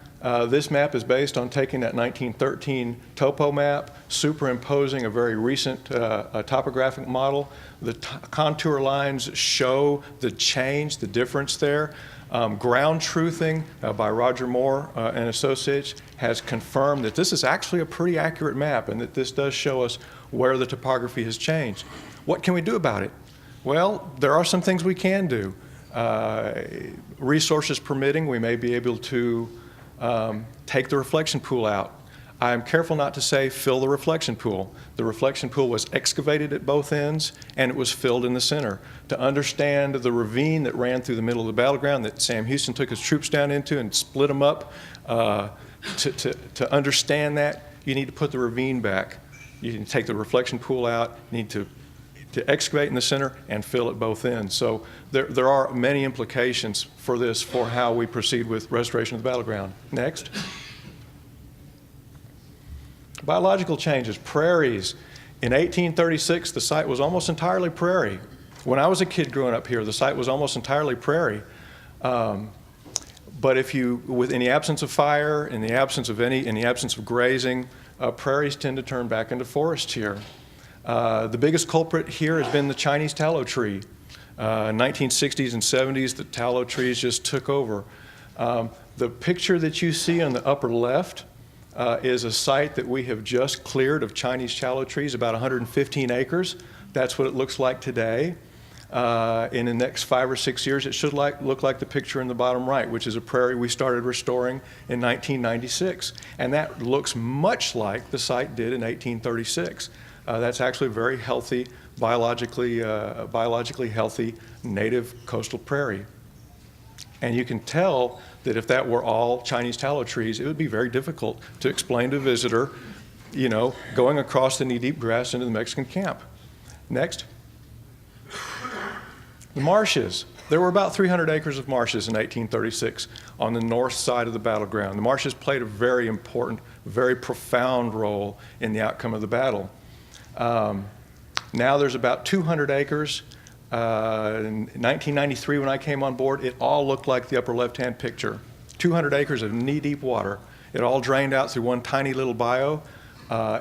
This map is based on taking that 1913 topo map, superimposing a very recent topographic model. The contour lines show the change, the difference there. Ground truthing by Roger Moore and Associates has confirmed that this is actually a pretty accurate map and that this does show us where the topography has changed. What can we do about it? Well, there are some things we can do. Resources permitting, we may be able to take the reflection pool out. I'm careful not to say fill the reflection pool. The reflection pool was excavated at both ends and it was filled in the center. To understand the ravine that ran through the middle of the battleground that Sam Houston took his troops down into and split them up, to understand that, you need to put the ravine back. You can take the reflection pool out, you need to excavate in the center and fill at both ends. So there are many implications for this, for how we proceed with restoration of the battleground. Next. Biological changes, prairies. In 1836, the site was almost entirely prairie. When I was a kid growing up here, the site was almost entirely prairie. But in the absence of fire, in the absence of grazing, prairies tend to turn back into forest here. The biggest culprit here has been the Chinese tallow tree. 1960s and 70s, the tallow trees just took over. The picture that you see on the upper left is a site that we have just cleared of Chinese tallow trees, about 115 acres. That's what it looks like today. In the next 5 or 6 years, it should look like the picture in the bottom right, which is a prairie we started restoring in 1996. And that looks much like the site did in 1836. That's actually a very healthy, biologically healthy native coastal prairie. And you can tell that if that were all Chinese tallow trees, it would be very difficult to explain to a visitor, going across the knee-deep grass into the Mexican camp. Next. The marshes. There were about 300 acres of marshes in 1836 on the north side of the battleground. The marshes played a very important, very profound role in the outcome of the battle. Now there's about 200 acres. In 1993, when I came on board, it all looked like the upper left-hand picture. 200 acres of knee-deep water. It all drained out through one tiny little bayou.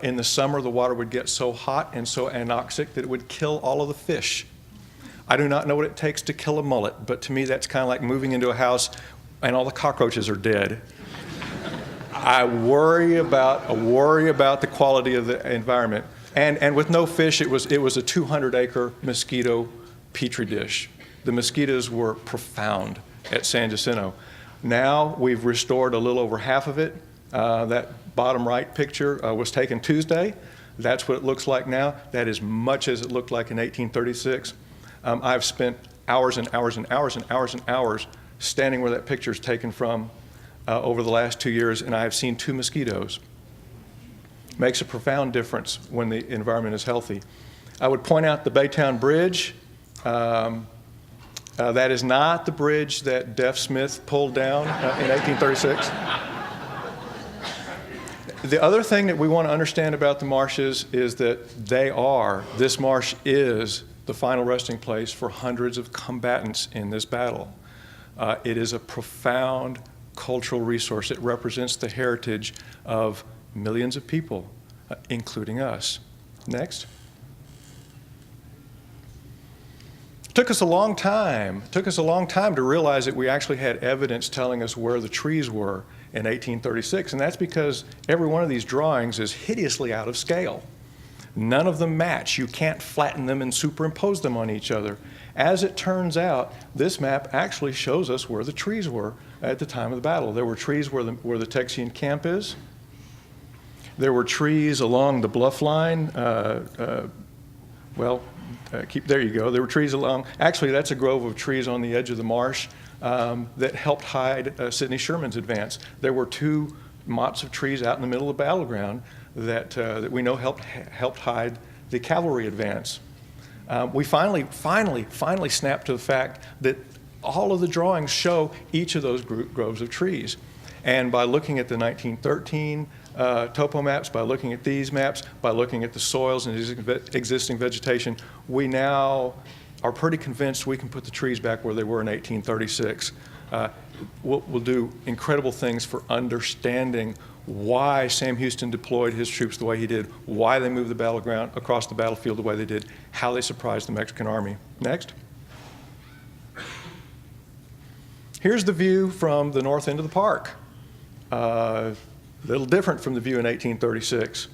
In the summer, the water would get so hot and so anoxic that it would kill all of the fish. I do not know what it takes to kill a mullet, but to me that's kind of like moving into a house and all the cockroaches are dead. I worry about the quality of the environment. And with no fish, it was a 200-acre mosquito petri dish. The mosquitoes were profound at San Jacinto. Now we've restored a little over half of it. That bottom right picture was taken Tuesday. That's what it looks like now. That is much as it looked like in 1836. I've spent hours and hours and hours and hours and hours standing where that picture is taken from over the last 2 years, and I have seen 2 mosquitoes. Makes a profound difference when the environment is healthy. I would point out the Baytown Bridge. That is not the bridge that Deaf Smith pulled down in 1836. The other thing that we want to understand about the marshes is that this marsh is the final resting place for hundreds of combatants in this battle. It is a profound cultural resource. It represents the heritage of millions of people, including us. Next. Took us a long time to realize that we actually had evidence telling us where the trees were in 1836, and that's because every one of these drawings is hideously out of scale. None of them match. You can't flatten them and superimpose them on each other. As it turns out, this map actually shows us where the trees were at the time of the battle. There were trees where the Texian camp is. There were trees along the bluff line. There you go. There were trees along, actually that's a grove of trees on the edge of the marsh that helped hide Sidney Sherman's advance. There were 2 motts of trees out in the middle of the battleground that we know helped hide the cavalry advance. We finally snapped to the fact that all of the drawings show each of those groves of trees. And by looking at the 1913 topo maps, by looking at these maps, by looking at the soils and existing vegetation, we now are pretty convinced we can put the trees back where they were in 1836. We'll do incredible things for understanding why Sam Houston deployed his troops the way he did, why they moved the battleground across the battlefield the way they did, how they surprised the Mexican army. Next. Here's the view from the north end of the park. A little different from the view in 1836.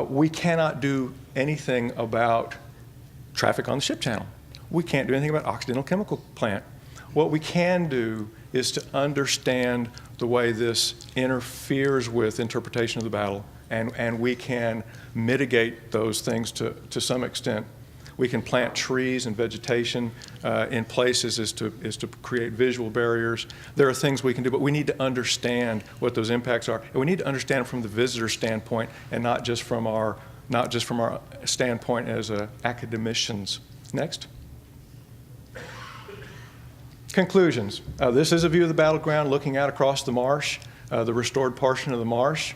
We cannot do anything about traffic on the ship channel. We can't do anything about Occidental Chemical Plant. What we can do is to understand the way this interferes with interpretation of the battle, and we can mitigate those things to some extent. We can plant trees and vegetation in places as to create visual barriers. There are things we can do, but we need to understand what those impacts are, and we need to understand from the visitor standpoint and not just from our not just from our standpoint as academicians. Next. Conclusions. This is a view of the battleground looking out across the marsh, the restored portion of the marsh.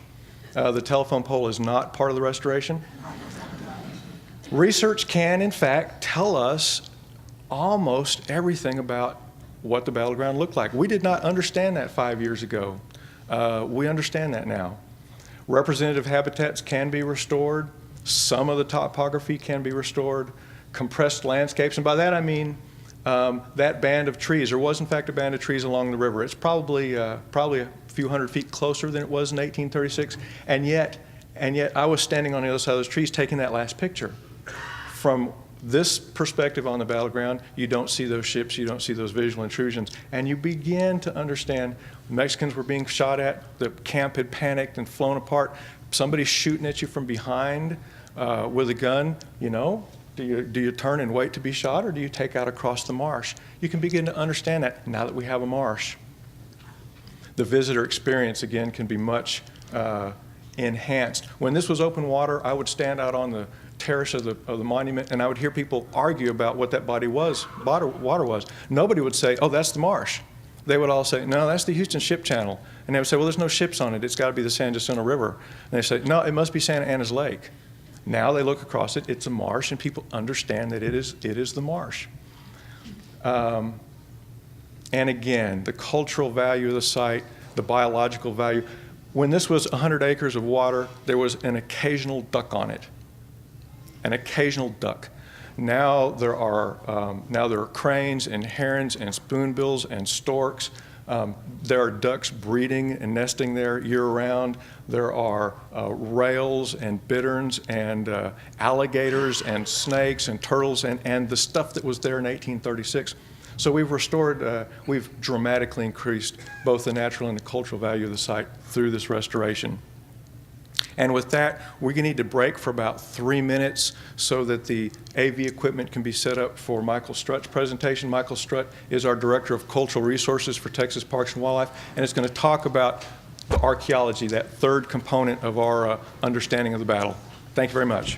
The telephone pole is not part of the restoration. Research can, in fact, tell us almost everything about what the battleground looked like. We did not understand that 5 years ago. We understand that now. Representative habitats can be restored. Some of the topography can be restored. Compressed landscapes, and by that I mean that band of trees. There was, in fact, a band of trees along the river. It's probably a few hundred feet closer than it was in 1836, and yet I was standing on the other side of those trees taking that last picture. From this perspective on the battleground, you don't see those ships, you don't see those visual intrusions, and you begin to understand the Mexicans were being shot at, the camp had panicked and flown apart, somebody's shooting at you from behind with a gun, you know. Do you turn and wait to be shot, or do you take out across the marsh? You can begin to understand that now that we have a marsh. The visitor experience, again, can be much enhanced. When this was open water, I would stand out on the terrace of the monument, and I would hear people argue about what that water was. Nobody would say, oh, that's the marsh. They would all say, no, that's the Houston Ship Channel. And they would say, well, there's no ships on it. It's got to be the San Jacinto River. And they say, no, it must be Santa Ana's Lake. Now they look across it, it's a marsh, and people understand that it is the marsh. And again, the cultural value of the site, the biological value. When this was 100 acres of water, there was an occasional duck on it. An occasional duck. Now there are cranes and herons and spoonbills and storks. There are ducks breeding and nesting there year-round. There are rails and bitterns and alligators and snakes and turtles and the stuff that was there in 1836. So we've restored, we've dramatically increased both the natural and the cultural value of the site through this restoration. And with that, we're going to need to break for about 3 minutes so that the AV equipment can be set up for Michael Strutt's presentation. Michael Strutt is our Director of Cultural Resources for Texas Parks and Wildlife, and it's going to talk about the archaeology, that third component of our understanding of the battle. Thank you very much.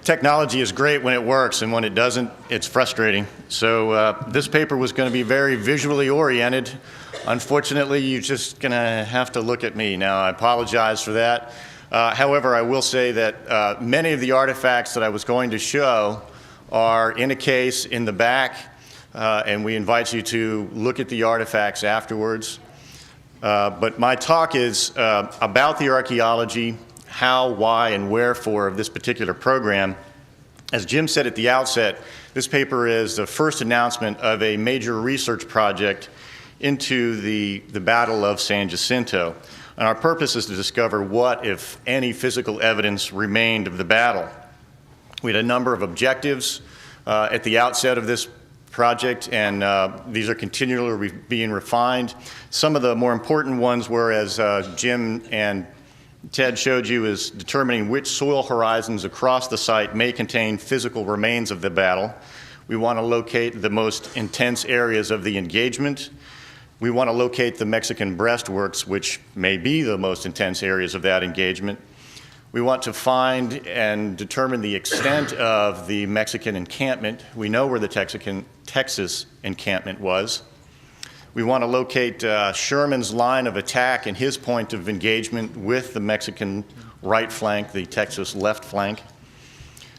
Technology is great when it works, and when it doesn't, it's frustrating. So this paper was going to be very visually oriented. Unfortunately, you're just going to have to look at me. Now, I apologize for that. However, I will say that many of the artifacts that I was going to show are in a case in the back, and we invite you to look at the artifacts afterwards. But my talk is about the archaeology, how, why, and wherefore of this particular program. As Jim said at the outset, this paper is the first announcement of a major research project into the Battle of San Jacinto. And our purpose is to discover what, if any, physical evidence remained of the battle. We had a number of objectives at the outset of this project, and these are continually being refined. Some of the more important ones were, as Jim and Ted showed you, is determining which soil horizons across the site may contain physical remains of the battle. We want to locate the most intense areas of the engagement. We want to locate the Mexican breastworks, which may be the most intense areas of that engagement. We want to find and determine the extent of the Mexican encampment. We know where the Texas encampment was. We want to locate Sherman's line of attack and his point of engagement with the Mexican right flank, the Texas left flank.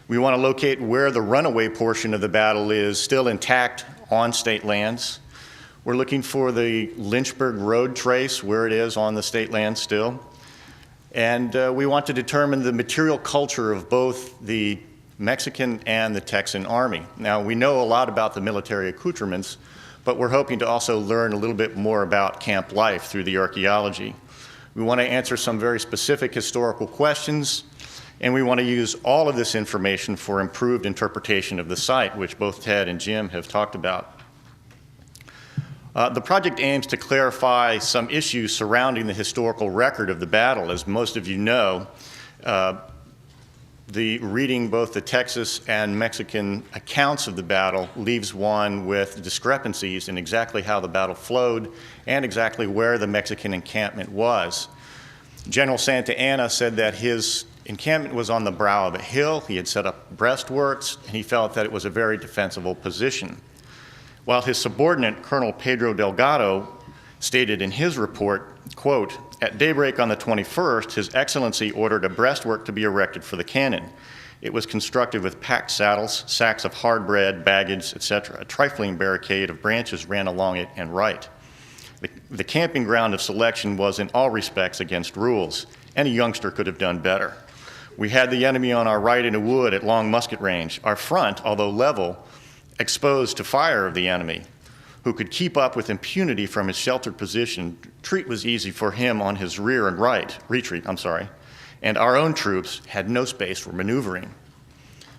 We want to locate where the runaway portion of the battle is still intact on state lands. We're looking for the Lynchburg road trace, where it is on the state land still. And we want to determine the material culture of both the Mexican and the Texan army. Now, we know a lot about the military accoutrements, but we're hoping to also learn a little bit more about camp life through the archaeology. We want to answer some very specific historical questions, and we want to use all of this information for improved interpretation of the site, which both Ted and Jim have talked about. The project aims to clarify some issues surrounding the historical record of the battle. As most of you know, reading both the Texas and Mexican accounts of the battle leaves one with discrepancies in exactly how the battle flowed and exactly where the Mexican encampment was. General Santa Anna said that his encampment was on the brow of a hill. He had set up breastworks, and he felt that it was a very defensible position. While his subordinate, Colonel Pedro Delgado, stated in his report, quote, "At daybreak on the 21st, His Excellency ordered a breastwork to be erected for the cannon. It was constructed with packed saddles, sacks of hard bread, baggage, etc. A trifling barricade of branches ran along it and right. The camping ground of selection was in all respects against rules. Any youngster could have done better. We had the enemy on our right in a wood at long musket range. Our front, although level, exposed to fire of the enemy, who could keep up with impunity from his sheltered position. Retreat was easy for him on his rear and right, and our own troops had no space for maneuvering."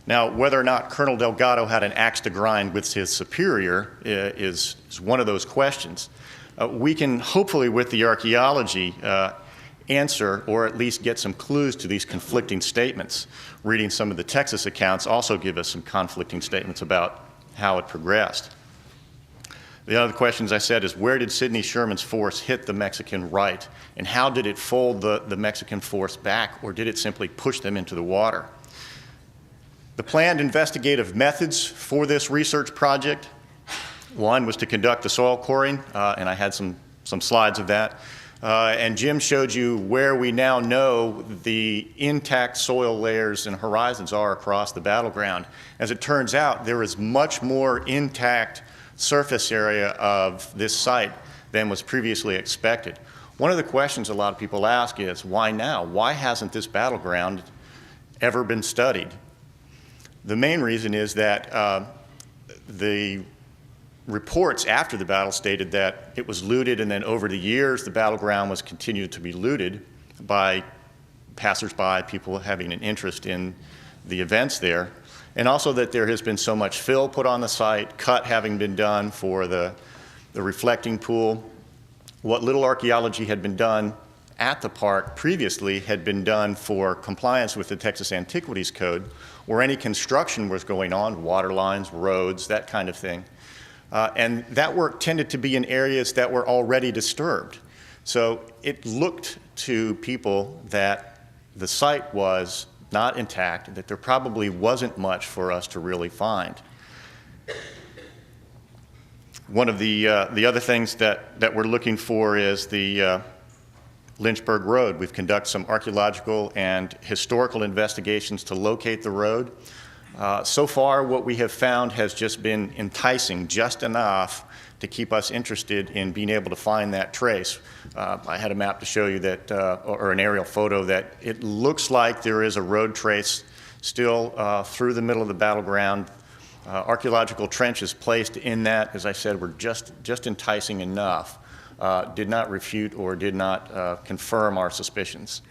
Now, whether or not Colonel Delgado had an axe to grind with his superior is one of those questions. We can hopefully, with the archaeology, answer or at least get some clues to these conflicting statements. Reading some of the Texas accounts also give us some conflicting statements about how it progressed. The other questions I said is, where did Sidney Sherman's force hit the Mexican right, and how did it fold the Mexican force back, or did it simply push them into the water? The planned investigative methods for this research project, one was to conduct the soil coring, and I had some slides of that. And Jim showed you where we now know the intact soil layers and horizons are across the battleground. As it turns out, there is much more intact surface area of this site than was previously expected. One of the questions a lot of people ask is, why now? Why hasn't this battleground ever been studied? The main reason is that the reports after the battle stated that it was looted, and then over the years the battleground was continued to be looted by passersby, people having an interest in the events there, and also that there has been so much fill put on the site, cut having been done for the reflecting pool. What little archaeology had been done at the park previously had been done for compliance with the Texas Antiquities Code, where any construction was going on, water lines, roads, that kind of thing. And that work tended to be in areas that were already disturbed. So it looked to people that the site was not intact, that there probably wasn't much for us to really find. One of the other things that we're looking for is the Lynchburg Road. We've conducted some archaeological and historical investigations to locate the road. So far, what we have found has just been enticing, just enough to keep us interested in being able to find that trace. I had a map to show you that, or an aerial photo, that it looks like there is a road trace still through the middle of the battleground. Archaeological trenches placed in that, as I said, were just enticing enough. Did not refute or did not confirm our suspicions.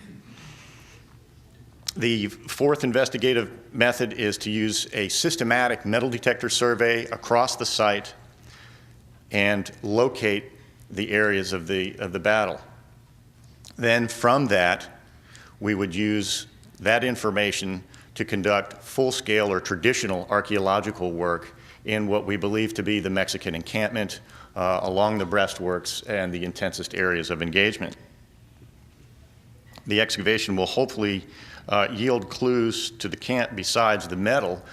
The fourth investigative method is to use a systematic metal detector survey across the site and locate the areas of the battle. Then from that, we would use that information to conduct full-scale or traditional archaeological work in what we believe to be the Mexican encampment along the breastworks and the intensest areas of engagement. The excavation will hopefully yield clues to the camp besides the metal.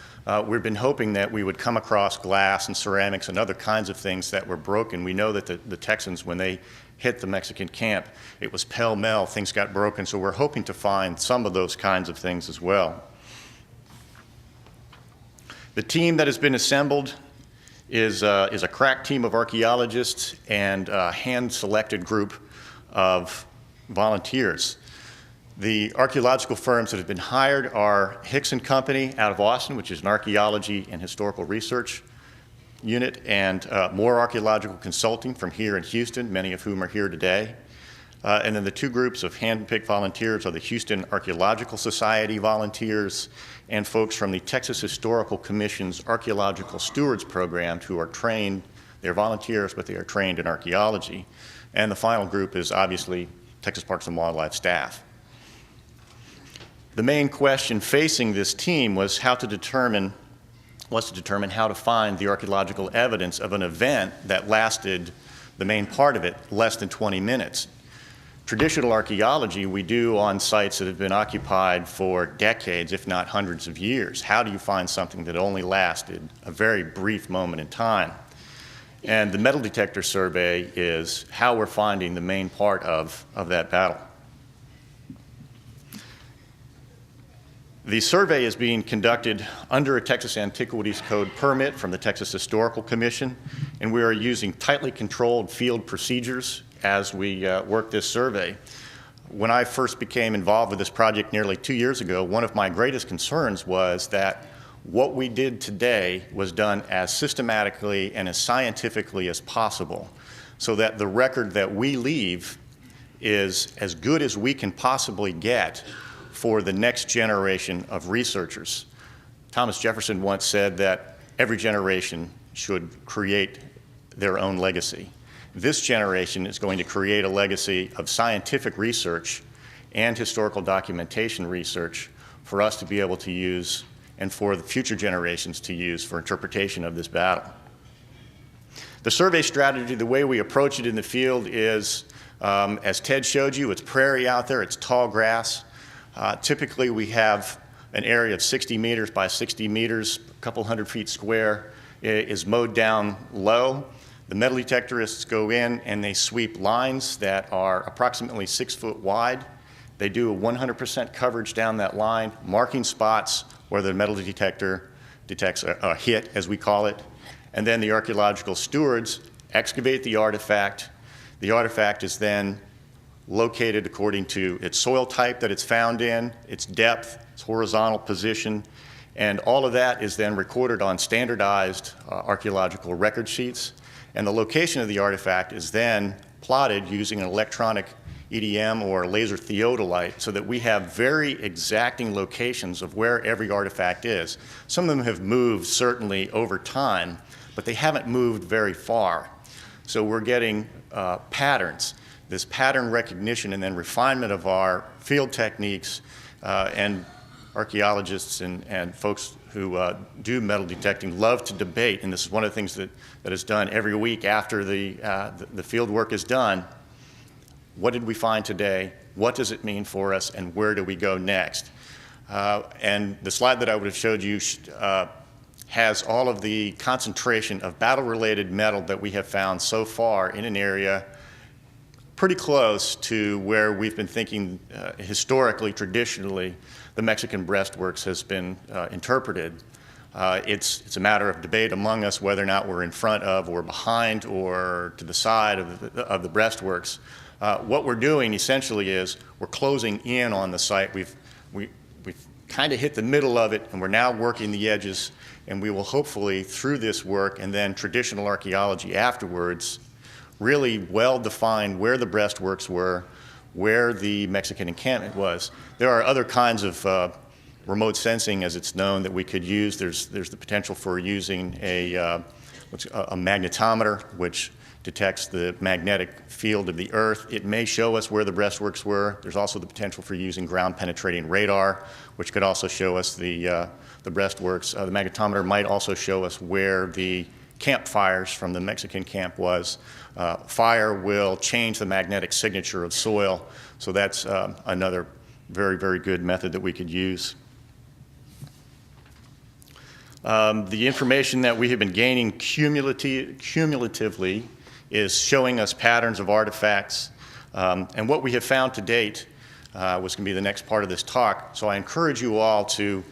We've been hoping that we would come across glass and ceramics and other kinds of things that were broken. We know that the Texans, when they hit the Mexican camp, it was pell-mell, things got broken, so we're hoping to find some of those kinds of things as well. The team that has been assembled is a crack team of archaeologists and a hand-selected group of volunteers. The archaeological firms that have been hired are Hicks & Company out of Austin, which is an archaeology and historical research unit, and Moore Archaeological Consulting from here in Houston, many of whom are here today. And then the two groups of hand-picked volunteers are the Houston Archaeological Society volunteers and folks from the Texas Historical Commission's Archaeological Stewards Program who are trained, they're volunteers, but they are trained in archaeology. And the final group is obviously Texas Parks and Wildlife staff. The main question facing this team was to determine how to find the archaeological evidence of an event that lasted, the main part of it, less than 20 minutes. Traditional archaeology we do on sites that have been occupied for decades, if not hundreds of years. How do you find something that only lasted a very brief moment in time? And the metal detector survey is how we're finding the main part of that battle. The survey is being conducted under a Texas Antiquities Code permit from the Texas Historical Commission, and we are using tightly controlled field procedures as we work this survey. When I first became involved with this project nearly 2 years ago, one of my greatest concerns was that what we did today was done as systematically and as scientifically as possible, so that the record that we leave is as good as we can possibly get for the next generation of researchers. Thomas Jefferson once said that every generation should create their own legacy. This generation is going to create a legacy of scientific research and historical documentation research for us to be able to use and for the future generations to use for interpretation of this battle. The survey strategy, the way we approach it in the field is, as Ted showed you, it's prairie out there, it's tall grass. Typically we have an area of 60 meters by 60 meters, a couple hundred feet square, is mowed down low. The metal detectorists go in and they sweep lines that are approximately 6 foot wide. They do a 100% coverage down that line, marking spots where the metal detector detects a hit, as we call it. And then the archaeological stewards excavate the artifact. The artifact is then located according to its soil type that it's found in, its depth, its horizontal position, and all of that is then recorded on standardized archaeological record sheets. And the location of the artifact is then plotted using an electronic EDM or laser theodolite so that we have very exacting locations of where every artifact is. Some of them have moved certainly over time, but they haven't moved very far. So we're getting patterns. This pattern recognition and then refinement of our field techniques, and archaeologists and folks who do metal detecting love to debate, and this is one of the things that is done every week after the field work is done. What did we find today? What does it mean for us, and where do we go next? And the slide that I would have showed you has all of the concentration of battle-related metal that we have found so far in an area pretty close to where we've been thinking historically, traditionally, the Mexican breastworks has been interpreted. It's a matter of debate among us whether or not we're in front of or behind or to the side of the breastworks. What we're doing essentially is we're closing in on the site. We've kind of hit the middle of it, and we're now working the edges, and we will hopefully, through this work and then traditional archaeology afterwards, really well define where the breastworks were, where the Mexican encampment was. There are other kinds of remote sensing, as it's known, that we could use. There's the potential for using a magnetometer, which detects the magnetic field of the earth. It may show us where the breastworks were. There's also the potential for using ground-penetrating radar, which could also show us the breastworks. The magnetometer might also show us where the campfires from the Mexican camp was. Fire will change the magnetic signature of soil, so that's another very, very good method that we could use. The information that we have been gaining cumulatively is showing us patterns of artifacts, and what we have found to date was going to be the next part of this talk. So I encourage you all to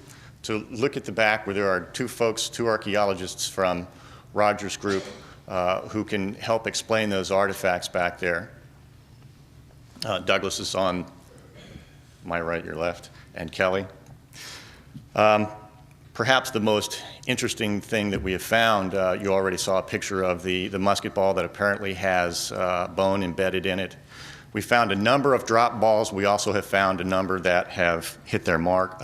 look at the back where there are two archaeologists from Roger's group who can help explain those artifacts back there. Douglas is on my right, your left, and Kelly. Perhaps the most interesting thing that we have found, you already saw a picture of the musket ball that apparently has bone embedded in it. We found a number of drop balls. We also have found a number that have hit their mark.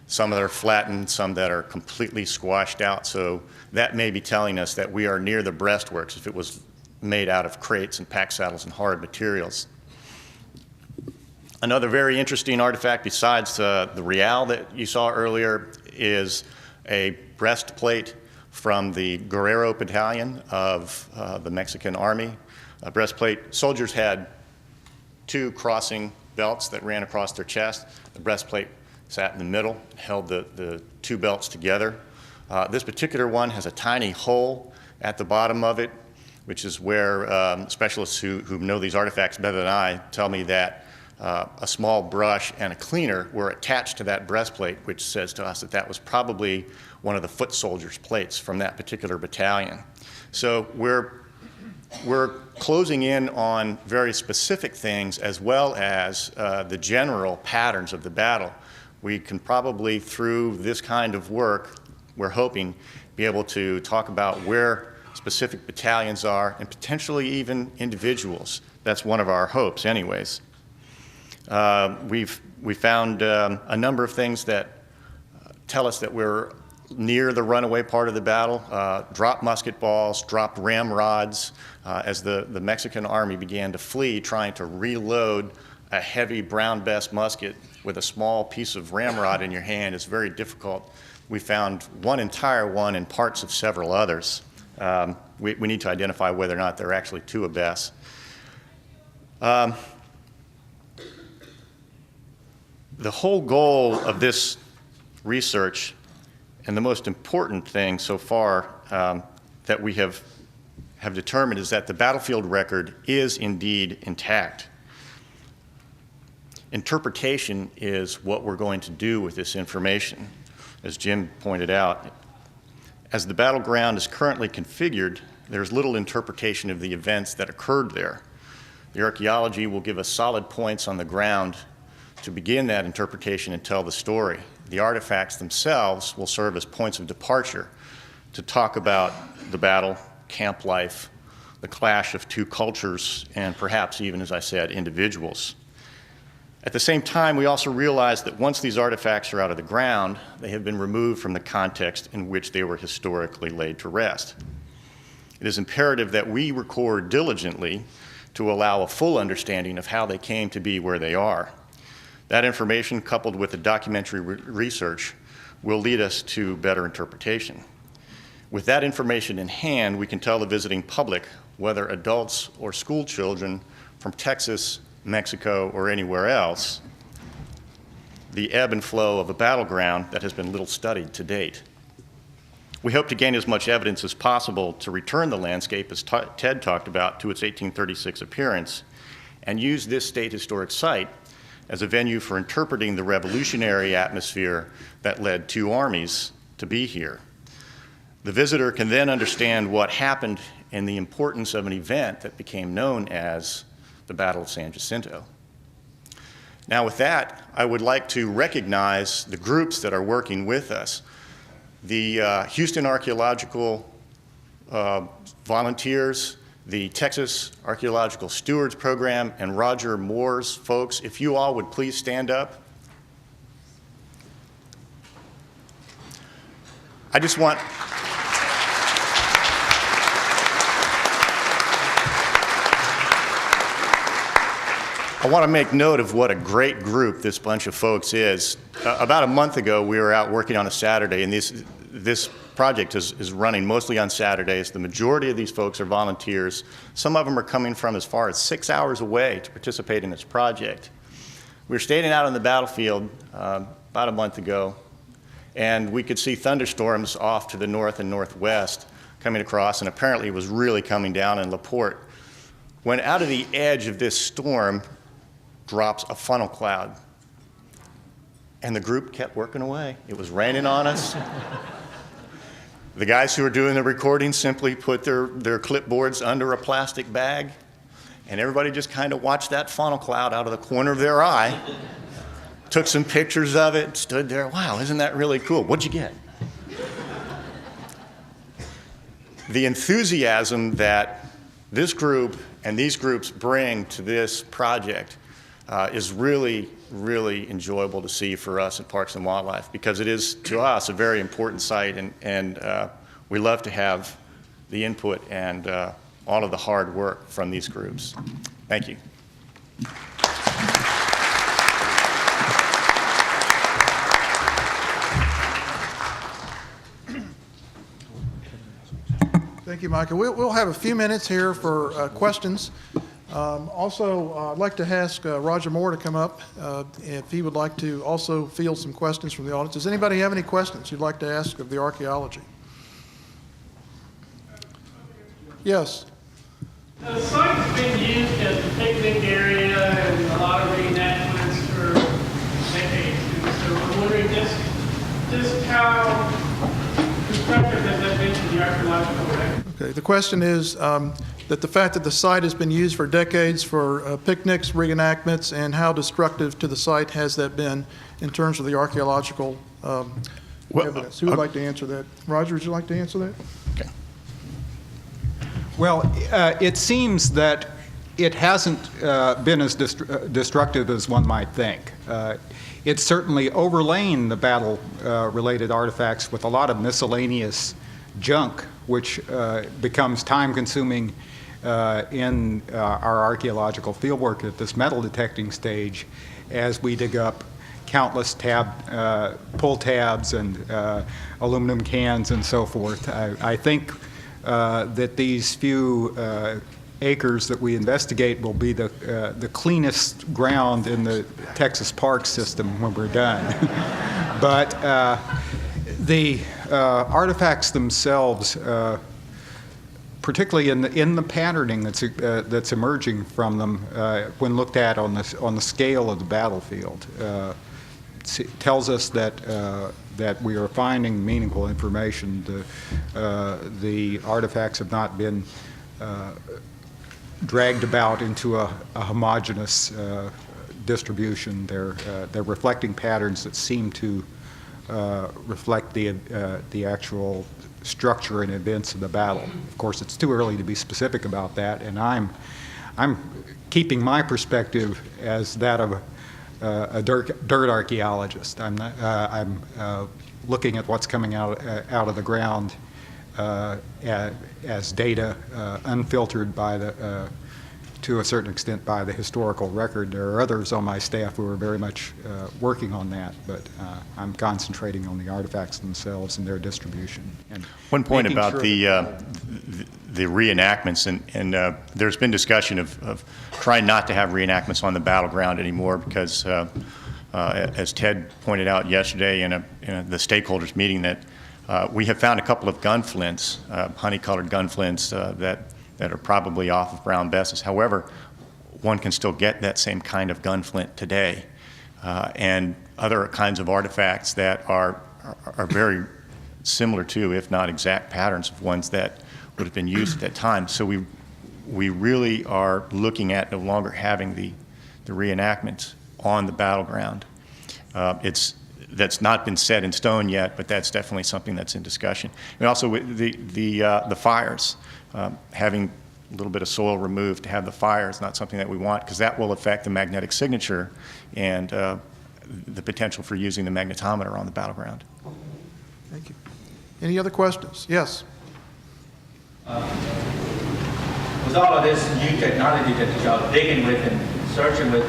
Some that are flattened, some that are completely squashed out. So that may be telling us that we are near the breastworks if it was made out of crates and pack saddles and hard materials. Another very interesting artifact besides the real that you saw earlier is a breastplate from the Guerrero Battalion of the Mexican Army. A breastplate, soldiers had two crossing belts that ran across their chest. The breastplate sat in the middle, held the two belts together. This particular one has a tiny hole at the bottom of it, which is where specialists who know these artifacts better than I tell me that a small brush and a cleaner were attached to that breastplate, which says to us that that was probably one of the foot soldiers' plates from that particular battalion. So we're closing in on very specific things as well as the general patterns of the battle. We can probably, through this kind of work, we're hoping, be able to talk about where specific battalions are and potentially even individuals. That's one of our hopes anyways. We found a number of things that tell us that we're near the runaway part of the battle. Dropped musket balls, dropped ramrods as the Mexican army began to flee, trying to reload a heavy brown bess musket with a small piece of ramrod in your hand is very difficult. We found one entire one and parts of several others. We need to identify whether or not they're actually two a bess. The whole goal of this research, and the most important thing so far that we have determined, is that the battlefield record is indeed intact. Interpretation is what we're going to do with this information. As Jim pointed out, as the battleground is currently configured, there's little interpretation of the events that occurred there. The archaeology will give us solid points on the ground to begin that interpretation and tell the story. The artifacts themselves will serve as points of departure to talk about the battle, camp life, the clash of two cultures, and perhaps even, as I said, individuals. At the same time, we also realize that once these artifacts are out of the ground, they have been removed from the context in which they were historically laid to rest. It is imperative that we record diligently to allow a full understanding of how they came to be where they are. That information, coupled with the documentary research, will lead us to better interpretation. With that information in hand, we can tell the visiting public, whether adults or school children from Texas, Mexico, or anywhere else, the ebb and flow of a battleground that has been little studied to date. We hope to gain as much evidence as possible to return the landscape, as Ted talked about, to its 1836 appearance, and use this state historic site as a venue for interpreting the revolutionary atmosphere that led two armies to be here. The visitor can then understand what happened and the importance of an event that became known as the Battle of San Jacinto. Now with that, I would like to recognize the groups that are working with us. The Houston Archaeological volunteers, the Texas Archaeological Stewards Program, and Roger Moore's folks. If you all would please stand up. I just want... I want to make note of what a great group this bunch of folks is. About a month ago, we were out working on a Saturday, and this project is running mostly on Saturdays. The majority of these folks are volunteers. Some of them are coming from as far as 6 hours away to participate in this project. We were standing out on the battlefield about a month ago, and we could see thunderstorms off to the north and northwest coming across, and apparently it was really coming down in LaPorte. When out of the edge of this storm drops a funnel cloud, and the group kept working away. It was raining on us. The guys who were doing the recording simply put their clipboards under a plastic bag, and everybody just kind of watched that funnel cloud out of the corner of their eye, took some pictures of it, stood there, wow, isn't that really cool? What'd you get? The enthusiasm that this group and these groups bring to this project is really, really enjoyable to see for us at Parks and Wildlife, because it is, to us, a very important site, and we love to have the input and all of the hard work from these groups. Thank you. Thank you, Micah. We'll have a few minutes here for questions. Also, I'd like to ask Roger Moore to come up if he would like to also field some questions from the audience. Does anybody have any questions you'd like to ask of the archaeology? Yes. The site's been used as a picnic area and a lot of reenactments for decades. And so I'm wondering just how constructive has that been to the archaeological record? Okay. The question is that the fact that the site has been used for decades for picnics, reenactments, and how destructive to the site has that been in terms of the archaeological evidence? Who would like to answer that? Roger, would you like to answer that? Okay. Well, it seems that it hasn't been as destructive as one might think. It's certainly overlain the battle-related artifacts with a lot of miscellaneous junk, which becomes time-consuming in our archaeological fieldwork at this metal detecting stage as we dig up countless pull tabs and aluminum cans and so forth. I think that these few acres that we investigate will be the cleanest ground in the Texas park system when we're done. But the artifacts themselves, particularly in the patterning that's emerging from them when looked at on the scale of the battlefield, tells us that we are finding meaningful information. The artifacts have not been dragged about into a homogeneous distribution. They're reflecting patterns that seem to reflect the actual structure and events of the battle. Of course, it's too early to be specific about that, and I'm keeping my perspective as that of a dirt archaeologist. I'm looking at what's coming out of the ground as data unfiltered to a certain extent by the historical record. There are others on my staff who are very much working on that, but I'm concentrating on the artifacts themselves and their distribution. And one point about the reenactments, and there's been discussion of trying not to have reenactments on the battleground anymore because, as Ted pointed out yesterday in the stakeholders meeting, that we have found a couple of gun flints, honey-colored gun flints that are probably off of brown besses. However, one can still get that same kind of gun flint today, and other kinds of artifacts that are very similar to, if not exact patterns of ones that would have been used at that time. So we really are looking at no longer having the reenactments on the battleground. That's not been set in stone yet, but that's definitely something that's in discussion. And also with the fires, having a little bit of soil removed to have the fire is not something that we want because that will affect the magnetic signature and the potential for using the magnetometer on the battleground. Thank you. Any other questions? Yes. With all of this new technology that y'all digging with and searching with,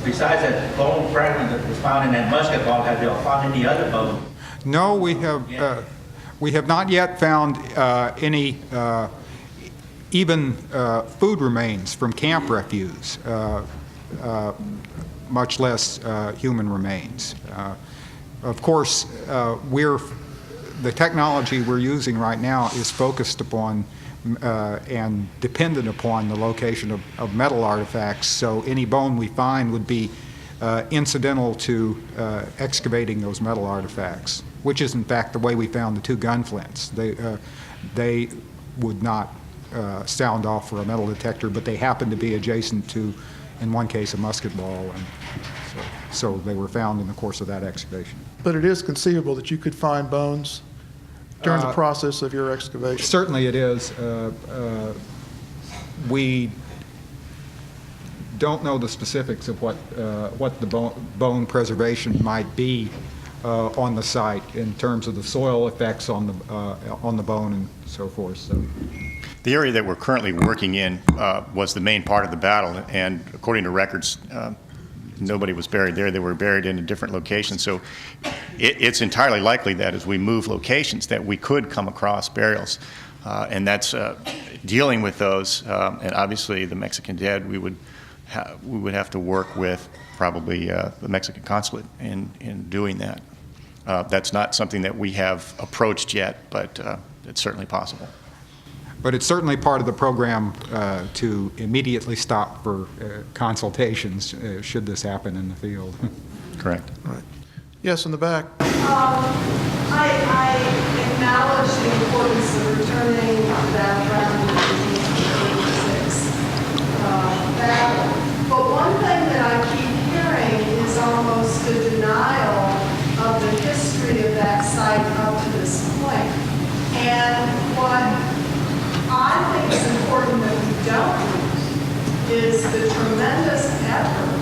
besides that bone fragment that was found in that musket ball, have y'all found any other bone? No, we have not yet found any even food remains from camp refuse, much less human remains. Of course, the technology we're using right now is focused upon and dependent upon the location of metal artifacts, so any bone we find would be incidental to excavating those metal artifacts, which is in fact the way we found the two gun flints. They would not sound off for a metal detector, but they happened to be adjacent to, in one case, a musket ball, and so they were found in the course of that excavation. But it is conceivable that you could find bones during the process of your excavation. Certainly it is. We don't know the specifics of what the bone preservation might be on the site in terms of the soil effects on the bone and so forth. So. The area that we're currently working in was the main part of the battle, and according to records, nobody was buried there. They were buried in a different location. So it's entirely likely that as we move locations that we could come across burials. And that's dealing with those, and obviously the Mexican dead, we would have to work with probably the Mexican consulate in doing that. That's not something that we have approached yet, but it's certainly possible. But it's certainly part of the program to immediately stop for consultations should this happen in the field. Correct. Right. Yes, in the back. I acknowledge the importance of returning that around in 1836 battle. But one thing that I keep hearing is almost a denial of the history of that site up to this point. And what I think is important that we don't lose is the tremendous effort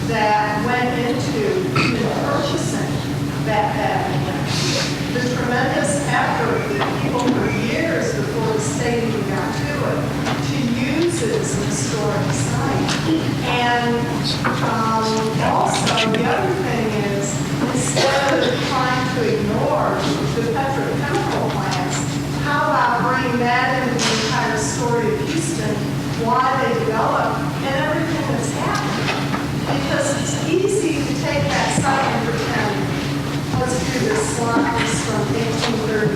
that went into purchasing that battle. The tremendous effort that people for years before the state even got to it to use it as an historic site. And also the other thing is, instead of trying to ignore the petrochemical plants, how about bringing that into the entire story of Houston, why they developed, and everything that's happened? Because it's easy to take that site and pretend, let's do this slide from 1836.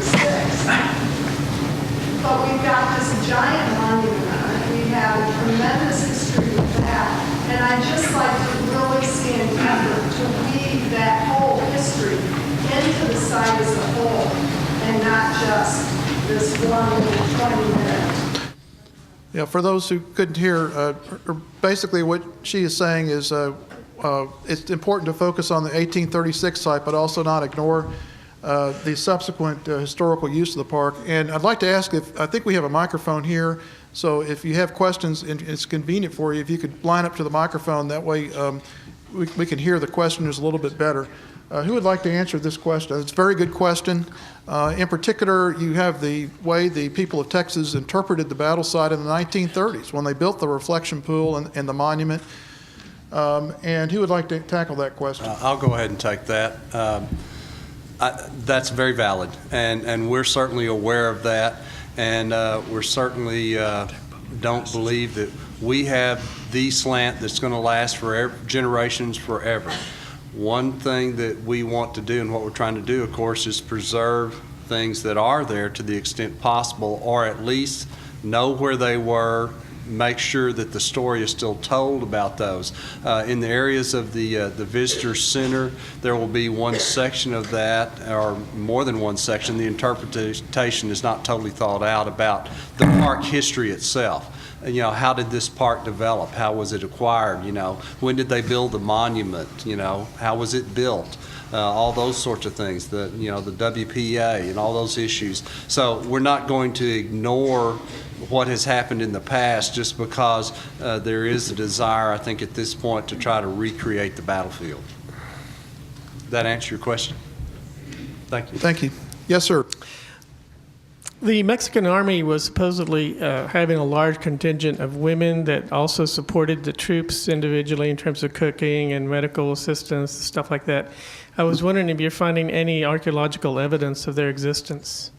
But we've got this giant monument on it. We have a tremendous history with that. And I'd just like to really see an effort to weave that whole history into the site as a whole, and not just this 20-minute. Yeah, for those who couldn't hear, basically what she is saying is it's important to focus on the 1836 site, but also not ignore the subsequent historical use of the park. And I'd like to ask I think we have a microphone here, so if you have questions and it's convenient for you, if you could line up to the microphone, that way we can hear the questioners a little bit better. Who would like to answer this question? It's a very good question. In particular, you have the way the people of Texas interpreted the battle site in the 1930s when they built the reflection pool and the monument. And who would like to tackle that question? I'll go ahead and take that. That's very valid, and we're certainly aware of that, and we're certainly don't believe that we have the slant that's going to last for generations forever. One thing that we want to do, and what we're trying to do, of course, is preserve things that are there to the extent possible, or at least know where they were, make sure that the story is still told about those. In the areas of the visitor center, there will be one section of that, or more than one section. The interpretation is not totally thought out about the park history itself. You know, how did this park develop? How was it acquired? You know, when did they build the monument? You know, how was it built? All those sorts of things. The WPA and all those issues. So we're not going to ignore what has happened in the past just because there is a desire, I think, at this point to try to recreate the battlefield. Did that answer your question? Thank you. Thank you. Yes, sir. The Mexican Army was supposedly having a large contingent of women that also supported the troops individually in terms of cooking and medical assistance, stuff like that. I was wondering if you're finding any archaeological evidence of their existence.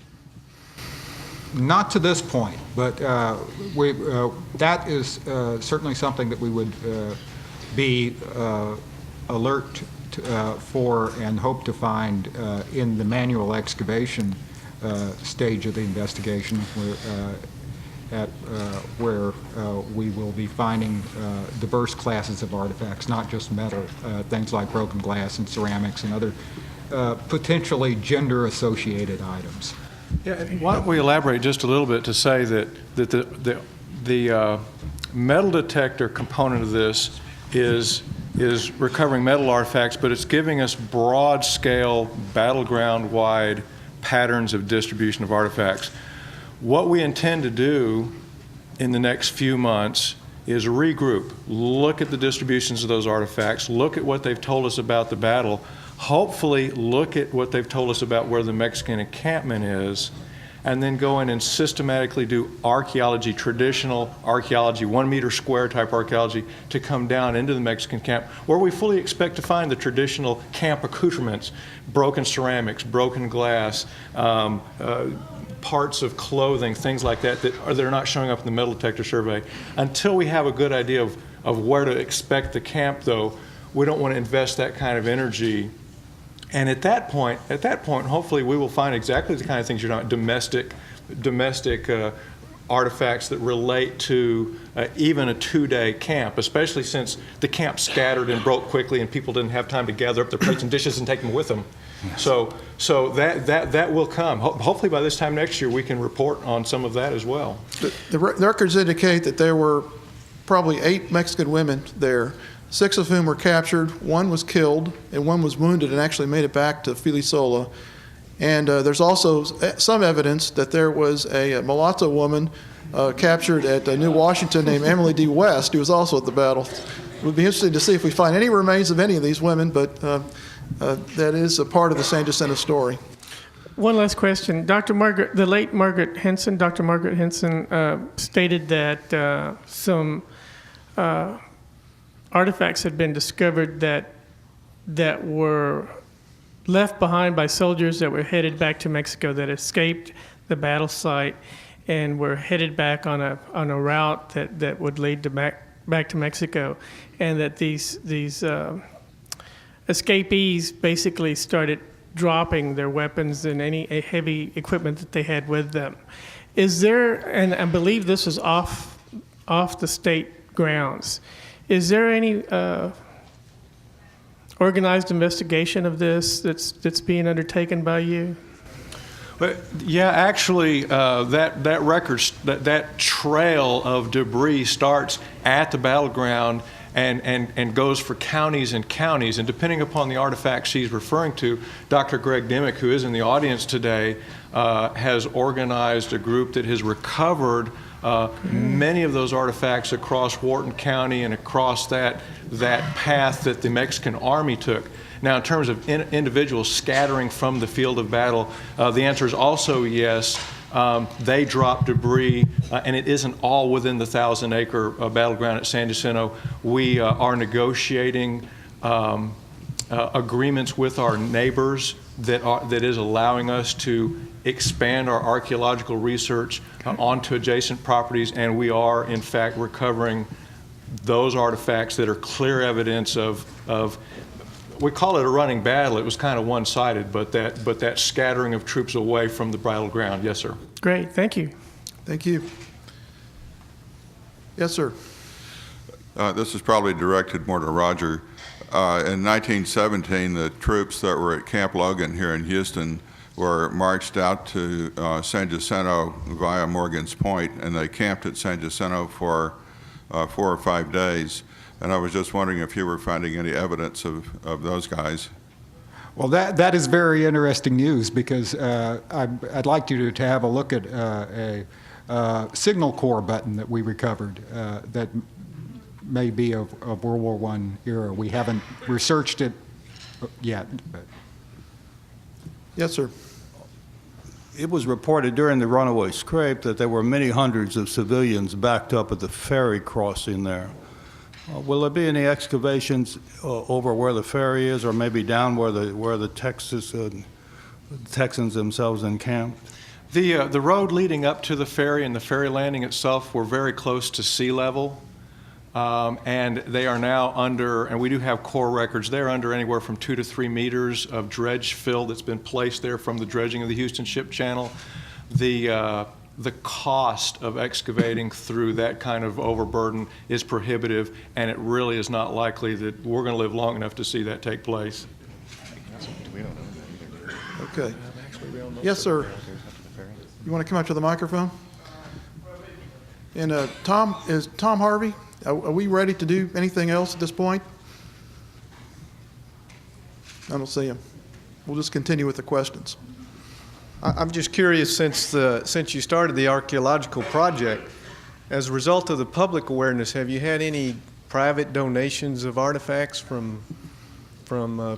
Not to this point, but that is certainly something that we would be alert for and hope to find in the manual excavation stage of the investigation, where we will be finding diverse classes of artifacts, not just metal, things like broken glass and ceramics and other potentially gender-associated items. Yeah, why don't we elaborate just a little bit to say that the metal detector component of this is recovering metal artifacts, but it's giving us broad-scale, battleground-wide patterns of distribution of artifacts. What we intend to do in the next few months is regroup, look at the distributions of those artifacts, look at what they've told us about the battle, hopefully look at what they've told us about where the Mexican encampment is, and then go in and systematically do archaeology, traditional archaeology, 1 meter square type archaeology, to come down into the Mexican camp, where we fully expect to find the traditional camp accoutrements, broken ceramics, broken glass, parts of clothing, things like that, that are not showing up in the metal detector survey. Until we have a good idea of where to expect the camp, though, we don't want to invest that kind of energy. And at that point, hopefully we will find exactly the kind of things you're talking about, domestic artifacts that relate to even a 2-day camp, especially since the camp scattered and broke quickly and people didn't have time to gather up their plates and dishes and take them with them. So that will come. Hopefully by this time next year we can report on some of that as well. The records indicate that there were probably 8 Mexican women there, 6 of whom were captured, 1 was killed, and 1 was wounded and actually made it back to Filisola. And there's also some evidence that there was a mulatto woman captured at New Washington named Emily D. West, who was also at the battle. It would be interesting to see if we find any remains of any of these women, but that is a part of the San Jacinto story. One last question. The late Margaret Henson, Dr. Margaret Henson, stated that some artifacts had been discovered that were left behind by soldiers that were headed back to Mexico, that escaped the battle site and were headed back on a route that would lead to back to Mexico, and that these escapees basically started dropping their weapons and any heavy equipment that they had with them. Is there, and I believe this was off the state grounds, is there any organized investigation of this that's being undertaken by you? But yeah, actually, that trail of debris starts at the battleground and goes for counties and counties. And depending upon the artifacts she's referring to, Dr. Greg Dimmick, who is in the audience today, has organized a group that has recovered many of those artifacts across Wharton County and across that path that the Mexican Army took. Now, in terms of individuals scattering from the field of battle, the answer is also yes. They drop debris, and it isn't all within the 1,000-acre battleground at San Jacinto. We are negotiating agreements with our neighbors that is allowing us to expand our archaeological research onto adjacent properties, and we are, in fact, recovering those artifacts that are clear evidence of we call it a running battle. It was kind of one-sided, but that scattering of troops away from the battleground. Yes, sir. Great. Thank you. Thank you. Yes, sir. This is probably directed more to Roger. In 1917, the troops that were at Camp Logan here in Houston were marched out to San Jacinto via Morgan's Point, and they camped at San Jacinto for 4 or 5 days. And I was just wondering if you were finding any evidence of those guys. Well, that is very interesting news, because I'd like you to have a look at a signal corps button that we recovered that may be of World War I era. We haven't researched it yet. But. Yes, sir. It was reported during the runaway scrape that there were many hundreds of civilians backed up at the ferry crossing there. Will there be any excavations over where the ferry is, or maybe down where the Texans themselves encamped? The road leading up to the ferry and the ferry landing itself were very close to sea level, and they are now under, and we do have core records, they're under anywhere from 2 to 3 meters of dredge fill that's been placed there from the dredging of the Houston Ship Channel. The cost of excavating through that kind of overburden is prohibitive, and it really is not likely that we're going to live long enough to see that take place. Okay. Yes, sir. You want to come up to the microphone? And Tom Harvey, are we ready to do anything else at this point? I don't see him. We'll just continue with the questions. I'm just curious, since you started the archaeological project, as a result of the public awareness, have you had any private donations of artifacts from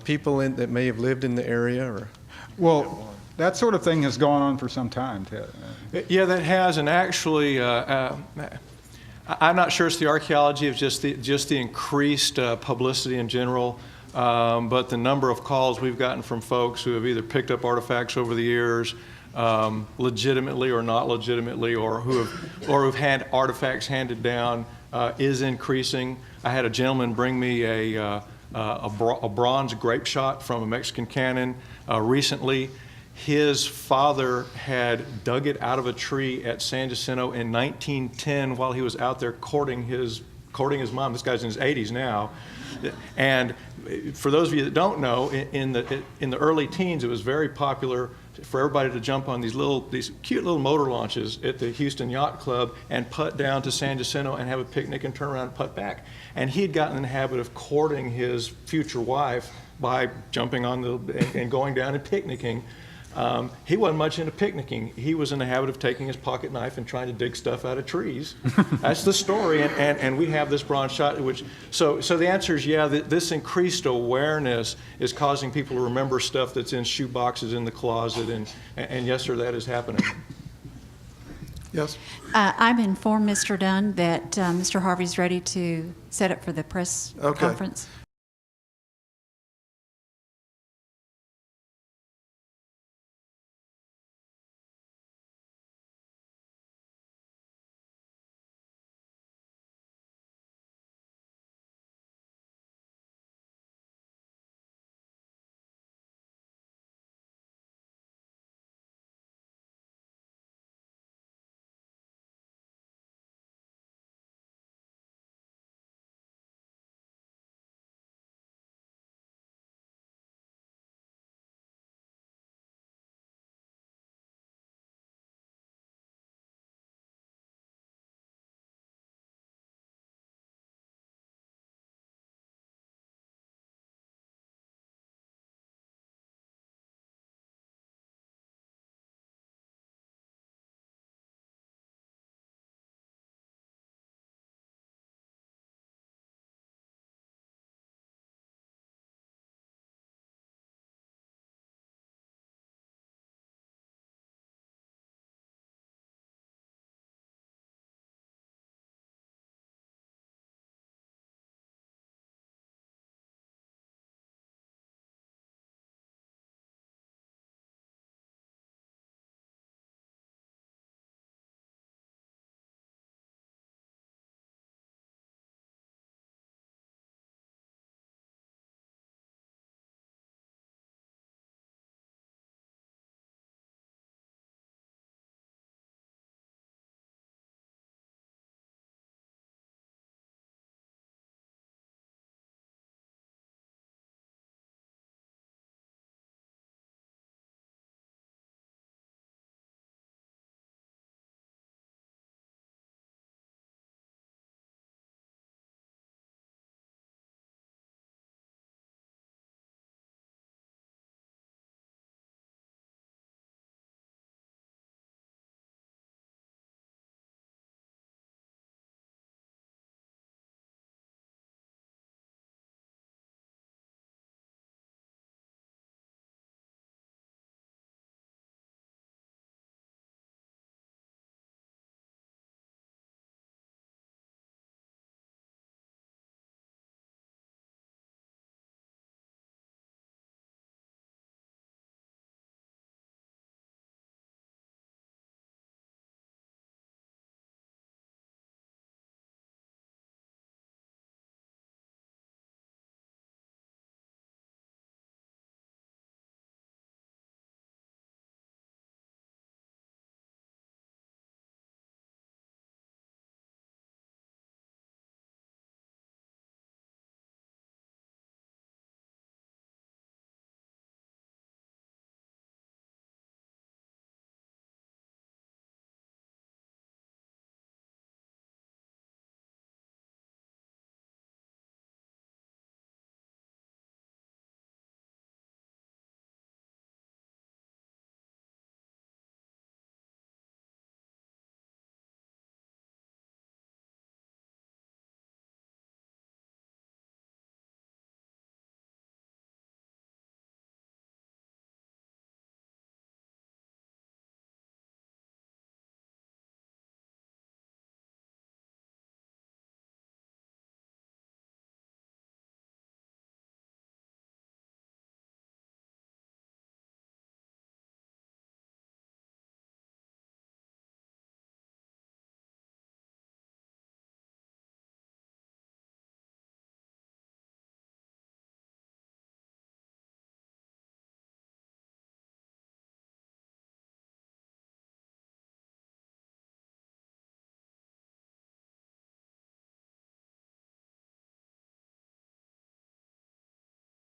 people that may have lived in the area? Or? Well, that sort of thing has gone on for some time, Ted. Yeah, that has, and actually, I'm not sure it's the archaeology of just the increased publicity in general. But the number of calls we've gotten from folks who have either picked up artifacts over the years, legitimately or not legitimately, or who've had artifacts handed down, is increasing. I had a gentleman bring me a bronze grape shot from a Mexican cannon recently. His father had dug it out of a tree at San Jacinto in 1910 while he was out there courting his mom. This guy's in his 80s now. And for those of you that don't know, in the early teens, it was very popular for everybody to jump on these cute little motor launches at the Houston Yacht Club and putt down to San Jacinto and have a picnic and turn around and putt back. And he'd gotten in the habit of courting his future wife by jumping on and going down and picnicking. He wasn't much into picnicking. He was in the habit of taking his pocket knife and trying to dig stuff out of trees. That's the story, and we have this bronze shot. So the answer is yeah. This increased awareness is causing people to remember stuff that's in shoe boxes in the closet, and yes, sir, that is happening. Yes. I'm informed, Mr. Dunn, that Mr. Harvey's ready to set up for the press conference.